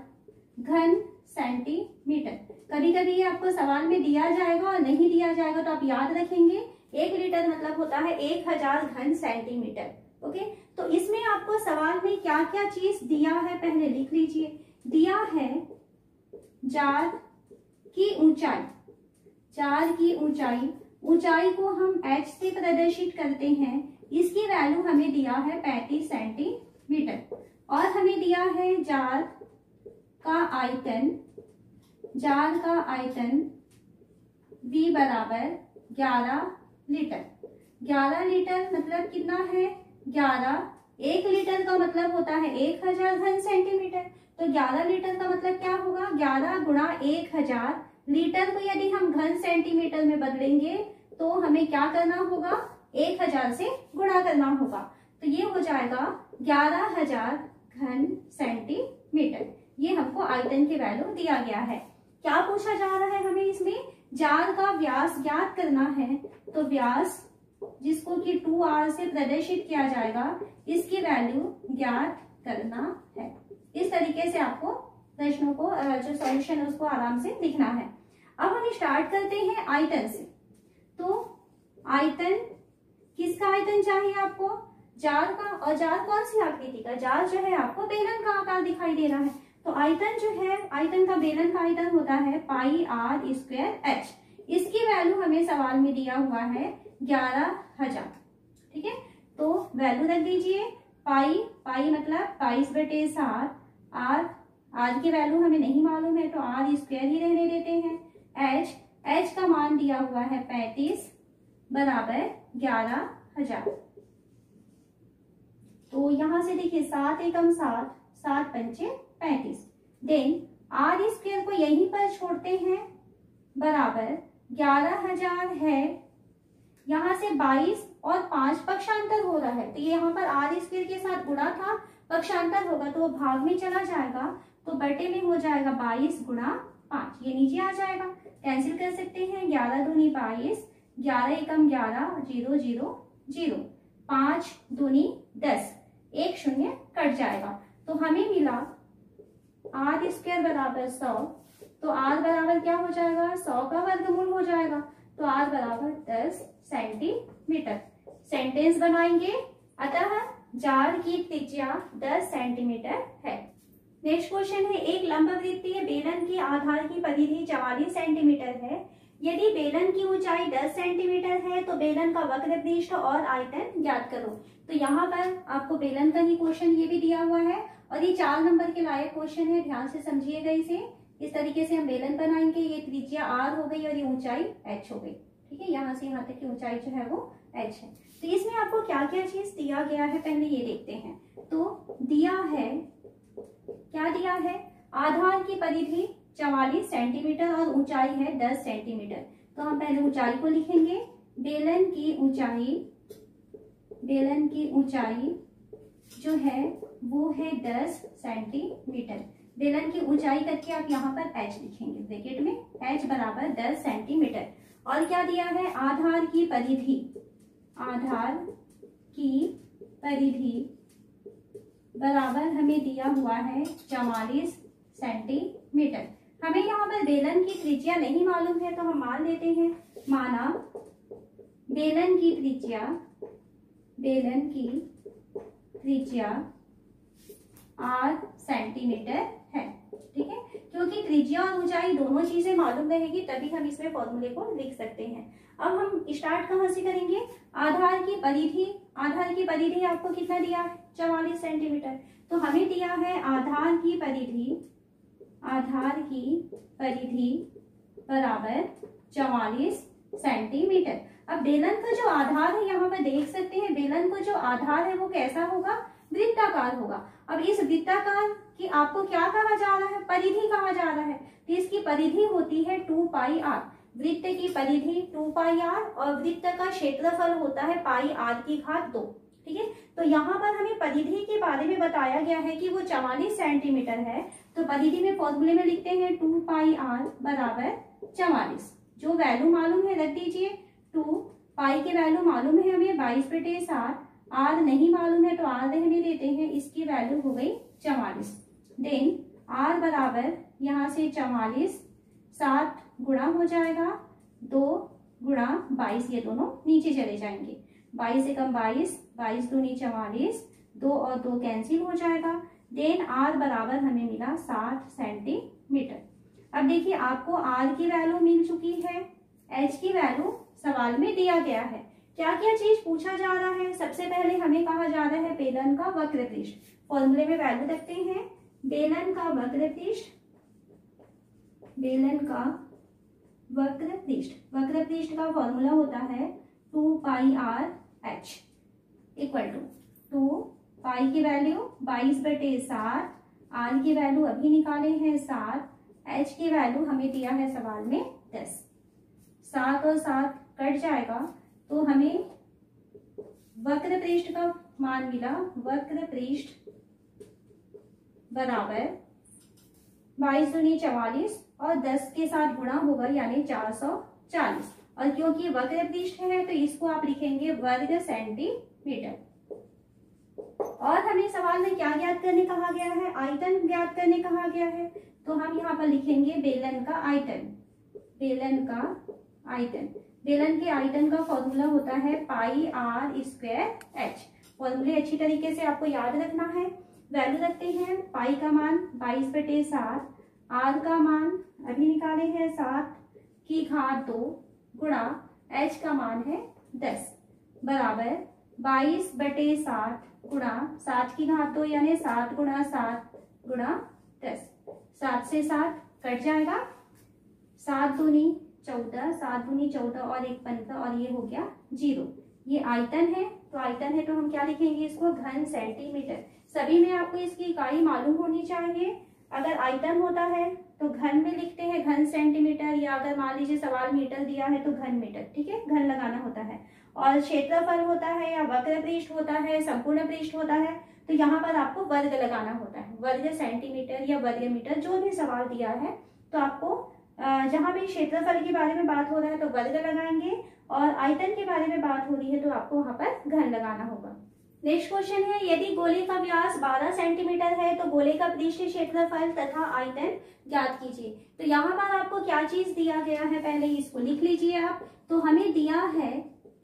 घन सेंटीमीटर। कभी कभी ये आपको सवाल में दिया जाएगा और नहीं दिया जाएगा तो आप याद रखेंगे 1 लीटर मतलब होता है 1000 घन सेंटीमीटर। ओके, तो इसमें आपको सवाल में क्या क्या चीज दिया है पहले लिख लीजिए। दिया है जार की ऊंचाई, जार की ऊंचाई, ऊंचाई को हम h से प्रदर्शित करते हैं। इसकी वैल्यू हमें दिया है 35 सेंटीमीटर और हमें दिया है जार का आयतन, जार का आयतन V बराबर 11 लीटर। 11 लीटर मतलब कितना है 11, 1 लीटर का मतलब होता है 1000 घन सेंटीमीटर। तो 11 लीटर का मतलब क्या होगा, 11 गुणा 1000। लीटर को यदि हम घन सेंटीमीटर में बदलेंगे तो हमें क्या करना होगा, 1000 से गुणा करना होगा। तो ये हो जाएगा 11000 घन सेंटीमीटर। ये हमको आयतन की वैल्यू दिया गया है। क्या पूछा जा रहा है हमें इसमें, जार का व्यास ज्ञात करना है। तो व्यास जिसको कि 2r से प्रदर्शित किया जाएगा इसकी वैल्यू ज्ञात करना है। इस तरीके से आपको प्रश्नों को जो सॉल्यूशन है उसको आराम से लिखना है। अब हम स्टार्ट करते हैं आयतन से। तो आयतन, किसका आयतन चाहिए आपको, जार का। और जार कौन सी आकृति का, जार जो है आपको बेलन का आकार दिखाई दे रहा है। तो आयतन जो है, आयतन का बेलन का आयतन होता है पाई r स्क्वायर h। इसकी वैल्यू हमें सवाल में दिया हुआ है 11000। ठीक है, तो वैल्यू रख दीजिए। पाई मतलब 22/7, r की वैल्यू हमें नहीं मालूम है तो r स्क्वायर ही रहने देते हैं। h का मान दिया हुआ है 35 बराबर 11000। तो यहां से देखिए 7 एकम 7, 7 पंचे 35। देन आर स्क्वायर को यहीं पर छोड़ते हैं, बराबर 11,000 है। यहाँ से 22 और 5 पक्षांतर हो रहा है, तो ये यहाँ पर आर स्क्वायर के साथ गुणा था, पक्षांतर होगा तो वो भाग में चला जाएगा, तो बटे में हो जाएगा 22 गुणा 5, ये नीचे आ जाएगा। कैंसिल कर सकते हैं, 11 दूनी 22, 11 एकम 11, 0 0 0, 5 दूनी 10, 1 शून्य कट जाएगा। तो हमें मिला आर स्क्वायर बराबर 100, तो आर बराबर क्या हो जाएगा, 100 का वर्गमूल हो जाएगा, तो आर बराबर 10 सेंटीमीटर। सेंटेंस बनाएंगे, अतः जार की त्रिज्या 10 सेंटीमीटर है। नेक्स्ट क्वेश्चन है, एक लंबवृत्तीय बेलन की आधार की परिधि 44 सेंटीमीटर है। यदि बेलन की ऊंचाई 10 सेंटीमीटर है तो बेलन का वक्र पृष्ठ और आयतन ज्ञात करो। तो यहाँ पर आपको बेलन का ही क्वेश्चन ये भी दिया हुआ है और ये 4 नंबर के लायक क्वेश्चन है, ध्यान से समझिएगा इसे। इस तरीके से हम बेलन बनाएंगे, ये त्रिज्या r हो गई और ये ऊंचाई h हो गई, ठीक है। यहाँ से यहाँ तक की ऊंचाई जो है वो h है। तो इसमें आपको क्या क्या चीज दिया गया है पहले ये देखते हैं। तो दिया है, क्या दिया है, आधार की परिधि 44 सेंटीमीटर और ऊंचाई है 10 सेंटीमीटर। तो हम पहले ऊंचाई को लिखेंगे, बेलन की ऊंचाई जो है वो है 10 सेंटीमीटर। बेलन की ऊंचाई करके आप यहाँ पर h लिखेंगे ब्रैकेट में, h बराबर 10 सेंटीमीटर। और क्या दिया है, आधार की परिधि बराबर हमें दिया हुआ है 44 सेंटीमीटर। हमें यहाँ पर बेलन की त्रिज्या नहीं मालूम है तो हम मान लेते हैं, माना बेलन की त्रिज्या r सेंटीमीटर है, ठीक है। क्योंकि त्रिज्या और ऊंचाई दोनों चीजें मालूम रहेगी तभी हम इसमें फॉर्मूले को लिख सकते हैं। अब हम स्टार्ट कहाँ से करेंगे, आधार की परिधि आपको कितना दिया है, 44 सेंटीमीटर। तो हमें दिया है आधार की परिधि बराबर 44 सेंटीमीटर। अब बेलन का जो आधार है यहाँ पर देख सकते हैं, बेलन का जो आधार है वो कैसा होगा, वृत्ताकार होगा। अब इस वृत्ताकार की आपको क्या कहा जा रहा है, परिधि कहा जा रहा है। तो इसकी परिधि होती है 2 पाई r, वृत्त की परिधि 2 पाई r और वृत्त का क्षेत्रफल होता है पाई r की घात 2, ठीक है। तो यहाँ पर हमें परिधि के बारे में बताया गया है कि वो 44 सेंटीमीटर है। तो परिधि में फॉर्मूले में लिखते हैं 2 पाई r बराबर 44। जो वैल्यू मालूम है रख दीजिए, 2 पाई की वैल्यू मालूम है हमें 22/7, r नहीं मालूम है तो r रहने देते हैं, इसकी वैल्यू हो गई 44। देन r बराबर यहाँ से 44, 7 गुणा हो जाएगा 2 गुणा 22, ये दोनों नीचे चले जाएंगे, 22 एकम 22, 22 दूनी 44, 2 और 2 कैंसिल हो जाएगा। देन r बराबर हमें मिला 60 सेंटीमीटर। अब देखिए आपको r की वैल्यू मिल चुकी है, h की वैल्यू सवाल में दिया गया है। क्या क्या चीज पूछा जा रहा है, सबसे पहले हमें कहा जा रहा है बेलन का वक्र पृष्ठ। फॉर्मूले में वैल्यू रखते हैं, बेलन का वक्र पृष्ठ का फॉर्मूला होता है 2 पाई r h इक्वल टू 2 पाई की वैल्यू 22/7, r की वैल्यू अभी निकाले हैं 7, h की वैल्यू हमें दिया है सवाल में 10। 7 और 7 कट जाएगा तो हमें वक्र पृष्ठ का मान मिला, वक्र पृष्ठ बराबर 22 दूनी 44 और 10 के साथ गुणा होगा यानी 440। और क्योंकि वक्र पृष्ठ है तो इसको आप लिखेंगे वर्ग सेंटीमीटर। और हमें सवाल में क्या ज्ञात करने कहा गया है, आयतन ज्ञात करने कहा गया है। तो हम यहाँ पर लिखेंगे बेलन का आयतन। बेलन के आयतन का फॉर्मूला होता है पाई r स्क्वायर h। फॉर्मूले अच्छी तरीके से आपको याद रखना है। वैल्यू रखते हैं, पाई का मान 22/7, r का मान अभी निकाले हैं 7 की घात 2 गुणा h का मान है 10 बराबर 22/7 गुणा 7 की घात 2 यानी 7 गुणा 7 गुणा 10। 7 से 7 कट जाएगा, 7 दूनी 14, 7 दूनी 14 और 1 15 और ये हो गया 0। ये आयतन है तो हम क्या लिखेंगे इसको, घन सेंटीमीटर। सभी में आपको इसकी इकाई मालूम होनी चाहिए। अगर आयतन होता है तो घन में लिखते हैं, घन सेंटीमीटर, या अगर मान लीजिए सवाल मीटर दिया है तो घन मीटर, ठीक है, घन लगाना होता है। और क्षेत्रफल होता है या वक्र पृष्ठ होता है, संपूर्ण पृष्ठ होता है, तो यहाँ पर आपको वर्ग लगाना होता है, वर्ग सेंटीमीटर या वर्ग मीटर, जो भी सवाल दिया है। तो आपको जहां भी क्षेत्रफल के बारे में बात हो रहा है तो वर्ग लगाएंगे, और आयतन के बारे में बात हो रही है तो आपको वहां पर घन लगाना होगा। नेक्स्ट क्वेश्चन है, यदि गोले का व्यास 12 सेंटीमीटर है तो गोले का पृष्ठीय क्षेत्रफल तथा आयतन ज्ञात कीजिए। तो यहाँ पर आपको क्या चीज दिया गया है, पहले इसको लिख लीजिए आप। तो हमें दिया है,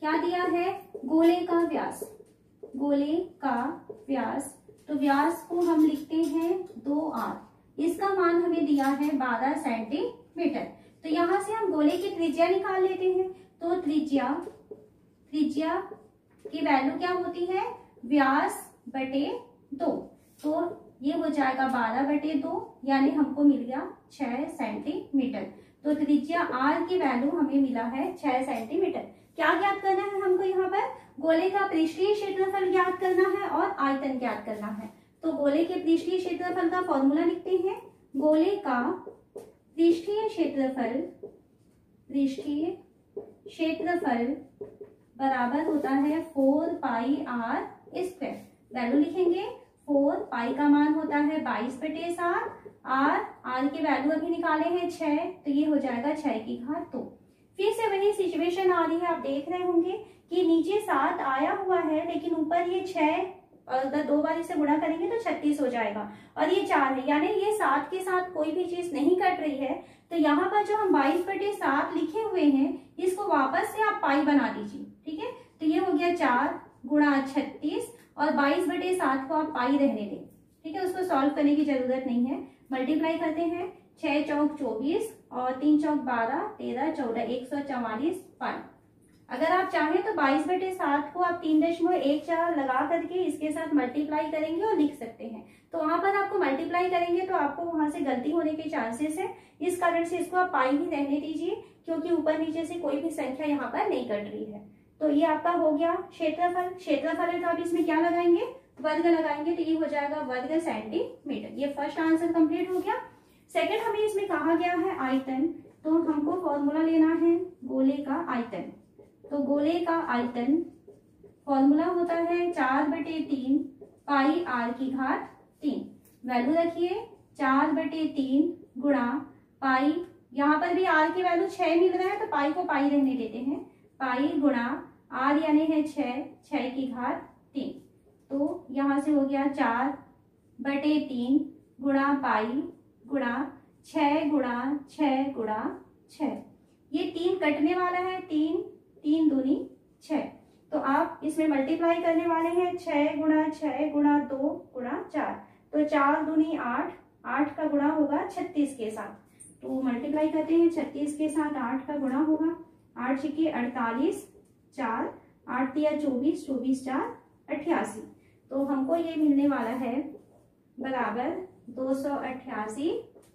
क्या दिया है, गोले का व्यास, गोले का व्यास। तो व्यास को हम लिखते हैं 2r, इसका मान हमें दिया है 12 सेंटीमीटर। तो यहाँ से हम गोले की त्रिज्या निकाल लेते हैं। तो त्रिज्या की वैल्यू क्या होती है, व्यास बटे 2। तो ये हो जाएगा 12 बटे 2, यानी हमको मिल गया 6 सेंटीमीटर। तो त्रिज्या r की वैल्यू हमें मिला है 6 सेंटीमीटर। क्या ज्ञात करना है हमको, यहाँ पर गोले का पृष्ठीय क्षेत्रफल ज्ञात करना है और आयतन ज्ञात करना है। तो गोले के पृष्ठीय क्षेत्रफल का फॉर्मूला लिखते हैं। गोले का पृष्ठीय क्षेत्रफल बराबर होता है 4 पाई r स्क्वायर। वैल्यू लिखेंगे, 4 पाई का मान होता है 22 बटे 7, r की वैल्यू अभी निकाले हैं 6, तो ये हो जाएगा 6 की घात 2। फिर से वही सिचुएशन आ रही है, आप देख रहे होंगे कि नीचे 7 आया हुआ है, लेकिन ऊपर ये 6, और अगर 2 बार इसे गुणा करेंगे तो 36 हो जाएगा, और ये 4 है, यानी ये 7 के साथ कोई भी चीज नहीं कट रही है। तो यहाँ पर जो हम 22 बटे 7 लिखे हुए हैं, इसको वापस से आप पाई बना दीजिए, ठीक है। तो ये हो गया 4 गुणा 36, और 22 बटे 7 को आप पाई रहने दें, ठीक है, उसको सॉल्व करने की जरूरत नहीं है। मल्टीप्लाई करते हैं, 6 चौक 24 और 3 चौक 12, 13 14, 144 पाई। अगर आप चाहें तो 22 बटे 7 को आप 3.14 लगा करके इसके साथ मल्टीप्लाई करेंगे और लिख सकते हैं। तो वहां पर आपको मल्टीप्लाई करेंगे तो आपको वहां से गलती होने के चांसेस है, इस कारण से इसको आप पाई ही रहने दीजिए, क्योंकि ऊपर नीचे से कोई भी संख्या यहाँ पर नहीं कट रही है। तो ये आपका हो गया क्षेत्रफल है, तो आप इसमें क्या लगाएंगे, वर्ग लगाएंगे, तो ये हो जाएगा वर्ग सेंटीमीटर। ये फर्स्ट आंसर कंप्लीट हो गया। सेकंड हमें इसमें कहा गया है आयतन, तो हमको फॉर्मूला लेना है गोले का आयतन। तो गोले का आयतन फॉर्मूला होता है 4 बटे 3 पाई r की घात 3। वैल्यू रखिए 4 बटे 3 गुणा पाई, यहाँ पर भी r की वैल्यू 6 मिल रहा है तो पाई को पाई रहने देते हैं, पाई गुणा r यानी है 6 की घात 3। तो यहाँ से हो गया 4 बटे 3 गुणा पाई गुणा 6 गुणा 6 गुणा 6। ये 3 कटने वाला है, 3 दूनी 6, तो आप इसमें मल्टीप्लाई करने वाले हैं 6 गुणा 6 गुणा 2 गुणा 4, तो 4 दूनी 8, 8 का गुणा होगा 36 के साथ। तो मल्टीप्लाई करते हैं 36 के साथ 8 का गुणा होगा, 8 छिके 48, 4 8 दिया 24, 24 4 88। तो हमको ये मिलने वाला है बराबर 288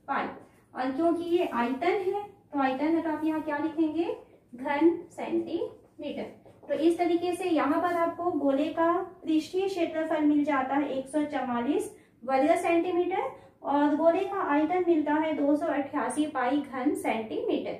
पाई। और क्योंकि ये आयतन है तो आप यहाँ क्या लिखेंगे, घन सेंटीमीटर। तो इस तरीके से यहाँ पर आपको गोले का पृष्ठीय क्षेत्रफल मिल जाता है 144 वर्ग सेंटीमीटर, और गोले का आयतन मिलता है 288 पाई घन सेंटीमीटर।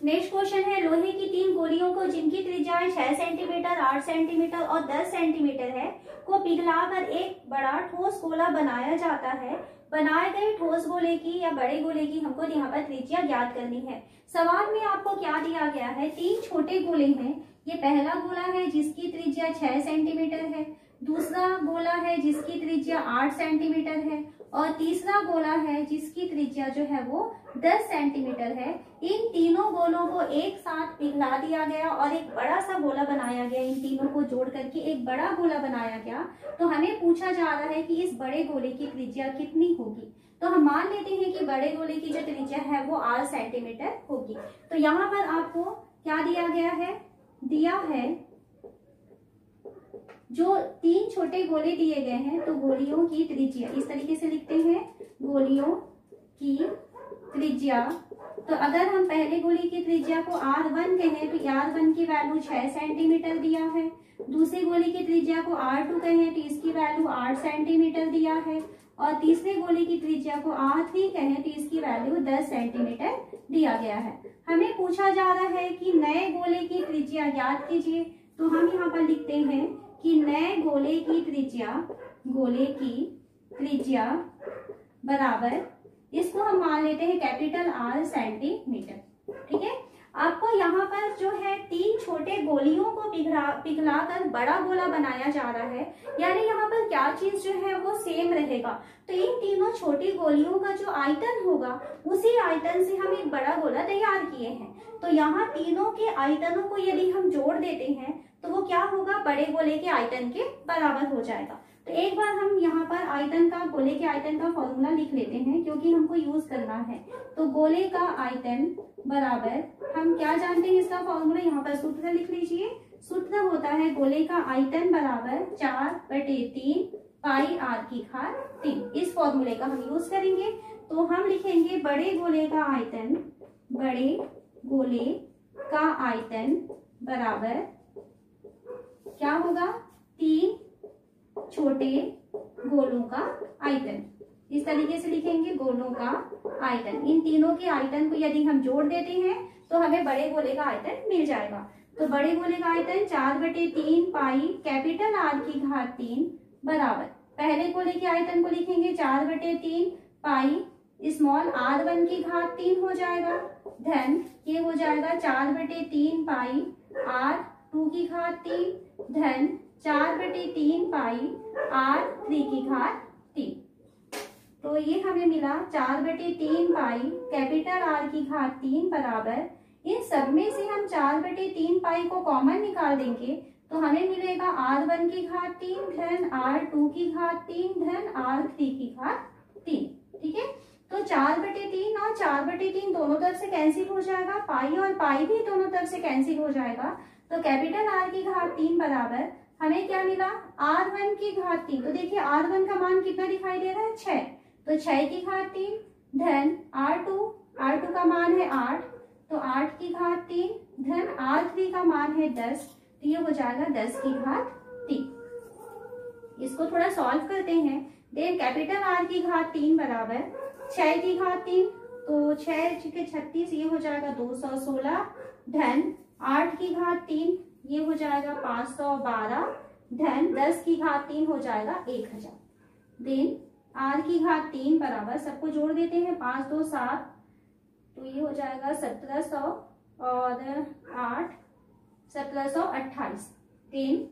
नेक्स्ट क्वेश्चन है, लोहे की 3 गोलियों को जिनकी त्रिज्याएं 6 सेंटीमीटर, 8 सेंटीमीटर और 10 सेंटीमीटर है को पिघलाकर एक बड़ा ठोस गोला बनाया जाता है। बनाए गए ठोस गोले की या बड़े गोले की हमको यहाँ पर त्रिज्या ज्ञात करनी है। सवाल में आपको क्या दिया गया है, 3 छोटे गोले हैं। ये पहला गोला है जिसकी त्रिज्या 6 सेंटीमीटर है, दूसरा गोला है जिसकी त्रिज्या 8 सेंटीमीटर है, और तीसरा गोला है जिसकी त्रिज्या जो है वो 10 सेंटीमीटर है। इन तीनों गोलों को एक साथ पिघला दिया गया और एक बड़ा सा गोला बनाया गया, इन तीनों को जोड़ करके एक बड़ा गोला बनाया गया। तो हमें पूछा जा रहा है कि इस बड़े गोले की त्रिज्या कितनी होगी। तो हम मान लेते हैं कि बड़े गोले की जो त्रिज्या है वो 8 सेंटीमीटर होगी। तो यहाँ पर आपको क्या दिया गया है, दिया है जो 3 छोटे गोले दिए गए हैं, तो गोलियों की त्रिज्या इस तरीके से लिखते हैं, गोलियों की त्रिज्या। तो अगर हम पहले गोली की त्रिज्या को R1 कहें तो R1 की वैल्यू 6 सेंटीमीटर दिया है, दूसरी गोली की त्रिज्या को R2 कहें तो इसकी वैल्यू 8 सेंटीमीटर दिया है, और तीसरे गोले की त्रिज्या को R3 कहें तो इसकी वैल्यू 10 सेंटीमीटर दिया गया है। हमें पूछा जा रहा है कि नए गोले की त्रिज्या ज्ञात कीजिए। तो हम यहाँ पर लिखते हैं कि नए गोले की त्रिज्या बराबर, इसको हम मान लेते हैं कैपिटल R सेंटीमीटर। ठीक है, आपको यहाँ पर जो है 3 छोटे गोलियों को पिघलाकर बड़ा गोला बनाया जा रहा है, यानी यहाँ पर क्या चीज जो है वो सेम रहेगा। तो इन तीनों छोटी गोलियों का जो आयतन होगा उसी आयतन से हम एक बड़ा गोला तैयार किए हैं। तो यहाँ तीनों के आयतनों को यदि हम जोड़ देते हैं तो वो क्या होगा, बड़े गोले के आयतन के बराबर हो जाएगा। तो एक बार हम यहाँ पर आयतन का, गोले के आयतन का फॉर्मूला लिख लेते हैं क्योंकि हमको यूज करना है। तो गोले का आयतन बराबर, हम क्या जानते हैं इसका फॉर्मूला, यहाँ पर सूत्र लिख लीजिए। सूत्र होता है गोले का आयतन बराबर 4/3 पाई r की घात 3। इस फॉर्मूले का हम यूज करेंगे। तो हम लिखेंगे बड़े गोले का आयतन बराबर क्या होगा, 3 छोटे गोलों का आयतन। इस तरीके से लिखेंगे गोलों का आयतन। इन तीनों के आयतन को यदि हम जोड़ देते हैं तो हमें बड़े गोले का आयतन मिल जाएगा। तो बड़े गोले का आयतन 4/3 पाई कैपिटल R की घात 3 बराबर, पहले गोले के आयतन को लिखेंगे 4/3 पाई स्मॉल r1 की घात 3 हो जाएगा, धन ये हो जाएगा 4/3 पाई r2 की घात 3 धन 4/3 पाई r3 की घात 3। तो ये हमें मिला 4/3 पाई कैपिटल R की घात 3 बराबर, इन सब में से हम 4/3 पाई को कॉमन निकाल देंगे तो हमें मिलेगा R1 की घात 3 धन R2 की घात 3 धन R3 की घात 3। ठीक है, तो 4/3 और 4/3 दोनों तरफ से कैंसिल हो जाएगा, पाई और पाई भी दोनों तरफ से कैंसिल हो जाएगा। तो कैपिटल R की घात 3 बराबर हमें क्या मिला, R1 की घात 3। तो देखिए R1 का मान कितना दिखाई दे रहा है, 6, तो 6 की घात 3 धन R2 का मान है 8, तो 8 की घात 3 धन R3 का मान है 10, तो ये हो जाएगा 10 की घात 3। इसको थोड़ा सॉल्व करते हैं। देन कैपिटल R की घात 3 बराबर 6 की घात 3, तो 6 के 36, ये हो जाएगा 216 धन 8 की घात 3, ये हो जाएगा 512 धन 10 की घात 3 हो जाएगा 1000। देन R की घात 3 बराबर, सबको जोड़ देते हैं, 5 2 7, तो ये हो जाएगा 1700 और 8 1728। देन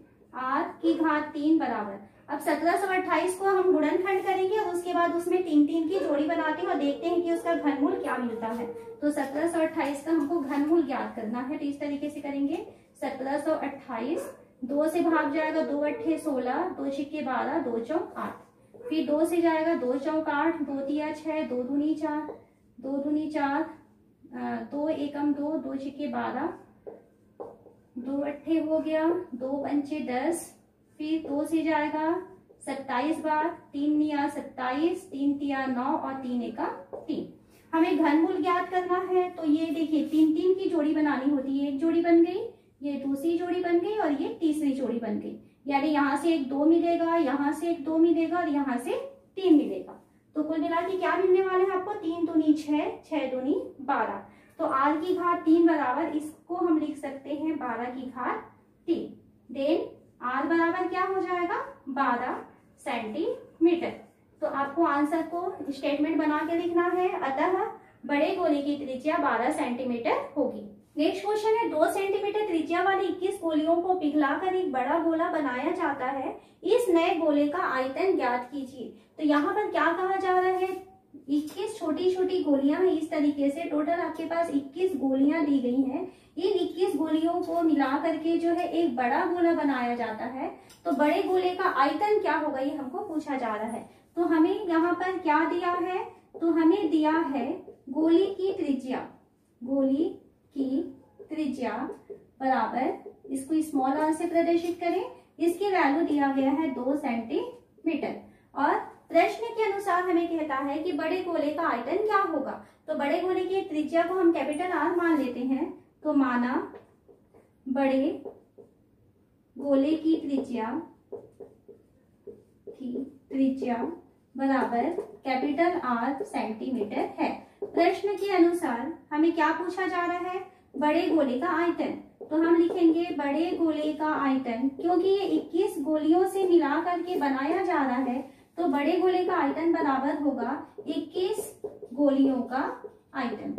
R की घात 3 बराबर, अब 1728 को हम गुणनखंड करेंगे और उसके बाद उसमें 3 3 की जोड़ी बनाते हैं और देखते हैं कि उसका घनमूल क्या मिलता है। तो 1728 का हमको घनमूल ज्ञात करना है, तो इस तरीके से करेंगे। 1728 2 से भाग जाएगा, 2 8 16, 2 6 12, 2 चौक 8, फिर 2 से जाएगा, 2 चौक 8, 2 तिया 6, 2 दूनी 4, 2 दूनी 4, 2 एकम 2, 2 6 12, 2 8 हो गया, 2 पंचे 10, फिर 2 से जाएगा 27 बार, 3 निया 27, 3 तिया 9 और 3 एका 3। हमें घनमूल ज्ञात करना है, तो ये देखिए 3 3 की जोड़ी बनानी होती है। एक जोड़ी बन गई, ये दूसरी जोड़ी बन गई और ये तीसरी जोड़ी बन गई, यानी यहाँ से एक 2 मिलेगा, यहाँ से एक 2 मिलेगा और यहाँ से 3 मिलेगा। तो कुल मिला के क्या मिलने वाले हैं आपको, 3 दूनी 6, 6 दूनी 12। तो R की घात 3 बराबर, इसको हम लिख सकते हैं 12 की घात 3। देन R बराबर क्या हो जाएगा, 12 सेंटीमीटर। तो आपको आंसर को स्टेटमेंट बना के लिखना है, अतः बड़े गोले की त्रिज्या 12 सेंटीमीटर होगी। नेक्स्ट क्वेश्चन है, 2 सेंटीमीटर त्रिज्या वाली 21 गोलियों को पिघलाकर एक बड़ा गोला बनाया जाता है, इस नए गोले का आयतन ज्ञात कीजिए। तो यहाँ पर क्या कहा जा रहा है, 21 छोटी छोटी गोलियां हैं, इस तरीके से टोटल आपके पास 21 गोलियां दी गई हैं। इन 21 गोलियों को मिला करके जो है एक बड़ा गोला बनाया जाता है। तो बड़े गोले का आयतन क्या होगा, ये हमको पूछा जा रहा है। तो हमें यहाँ पर क्या दिया है, तो हमें दिया है गोली की त्रिज्या बराबर, इसको स्मॉल r से प्रदर्शित करें, इसकी वैल्यू दिया गया है 2 सेंटीमीटर और प्रश्न के अनुसार हमें कहता है कि बड़े गोले का आयतन क्या होगा। तो बड़े गोले की त्रिज्या को हम कैपिटल R मान लेते हैं। तो माना बड़े गोले की त्रिज्या बराबर कैपिटल R सेंटीमीटर है। प्रश्न के अनुसार हमें क्या पूछा जा रहा है, बड़े गोले का आयतन। तो हम लिखेंगे बड़े गोले का आयतन, क्योंकि ये 21 गोलियों से मिला करके बनाया जा रहा है, तो बड़े गोले का आयतन बराबर होगा 21 गोलियों का आयतन,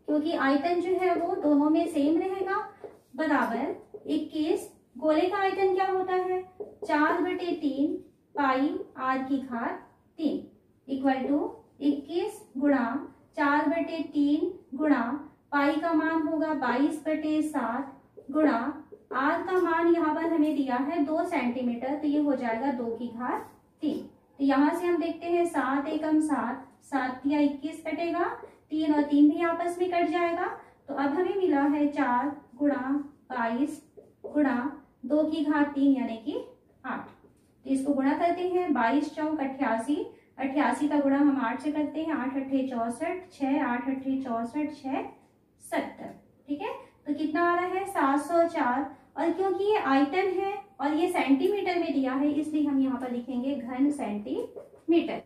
क्योंकि आयतन जो है वो दोनों में सेम रहेगा। बराबर 21, गोले का आयतन क्या होता है 4/3 पाई r की घात 3 इक्वल टू 21 गुणा 4/3 गुणा पाई का मान होगा 22/7 गुणा r का मान यहाँ पर हमें दिया है 2 सेंटीमीटर, तो ये हो जाएगा 2 की घात 3। तो यहाँ से हम देखते हैं 7 एकम 7, 7 या 21 कटेगा, 3 और 3 भी आपस में कट जाएगा। तो अब हमें मिला है 4 गुणा 22 गुणा 2 की घात 3 यानी कि 8। तो इसको गुणा करते हैं, 22 चौक 88, 88 का गुणा हम 8 से करते हैं, 8 अट्ठे 64, 6 8 अट्ठे 64, 6 70। ठीक है, तो कितना आ रहा है 704। और क्योंकि ये आयतन है और ये सेंटीमीटर में दिया है, इसलिए हम यहाँ पर लिखेंगे घन सेंटीमीटर।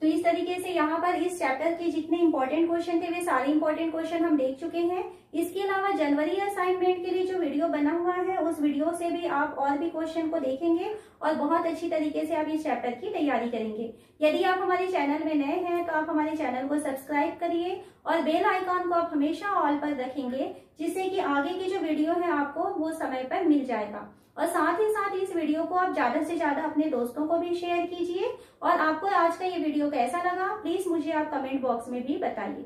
तो इस तरीके से यहाँ पर इस चैप्टर के जितने इंपॉर्टेंट क्वेश्चन थे वे सारे इंपॉर्टेंट क्वेश्चन हम देख चुके हैं। इसके अलावा जनवरी असाइनमेंट के लिए जो वीडियो बना हुआ है उस वीडियो से भी आप और भी क्वेश्चन को देखेंगे और बहुत अच्छी तरीके से आप इस चैप्टर की तैयारी करेंगे। यदि आप हमारे चैनल में नए हैं तो आप हमारे चैनल को सब्सक्राइब करिए और बेल आइकॉन को आप हमेशा ऑल पर रखेंगे, जिससे कि आगे की जो वीडियो है आपको वो समय पर मिल जाएगा। और साथ ही साथ इस वीडियो को आप ज्यादा से ज्यादा अपने दोस्तों को भी शेयर कीजिए। और आपको आज का ये वीडियो कैसा लगा प्लीज मुझे आप कमेंट बॉक्स में भी बताइए।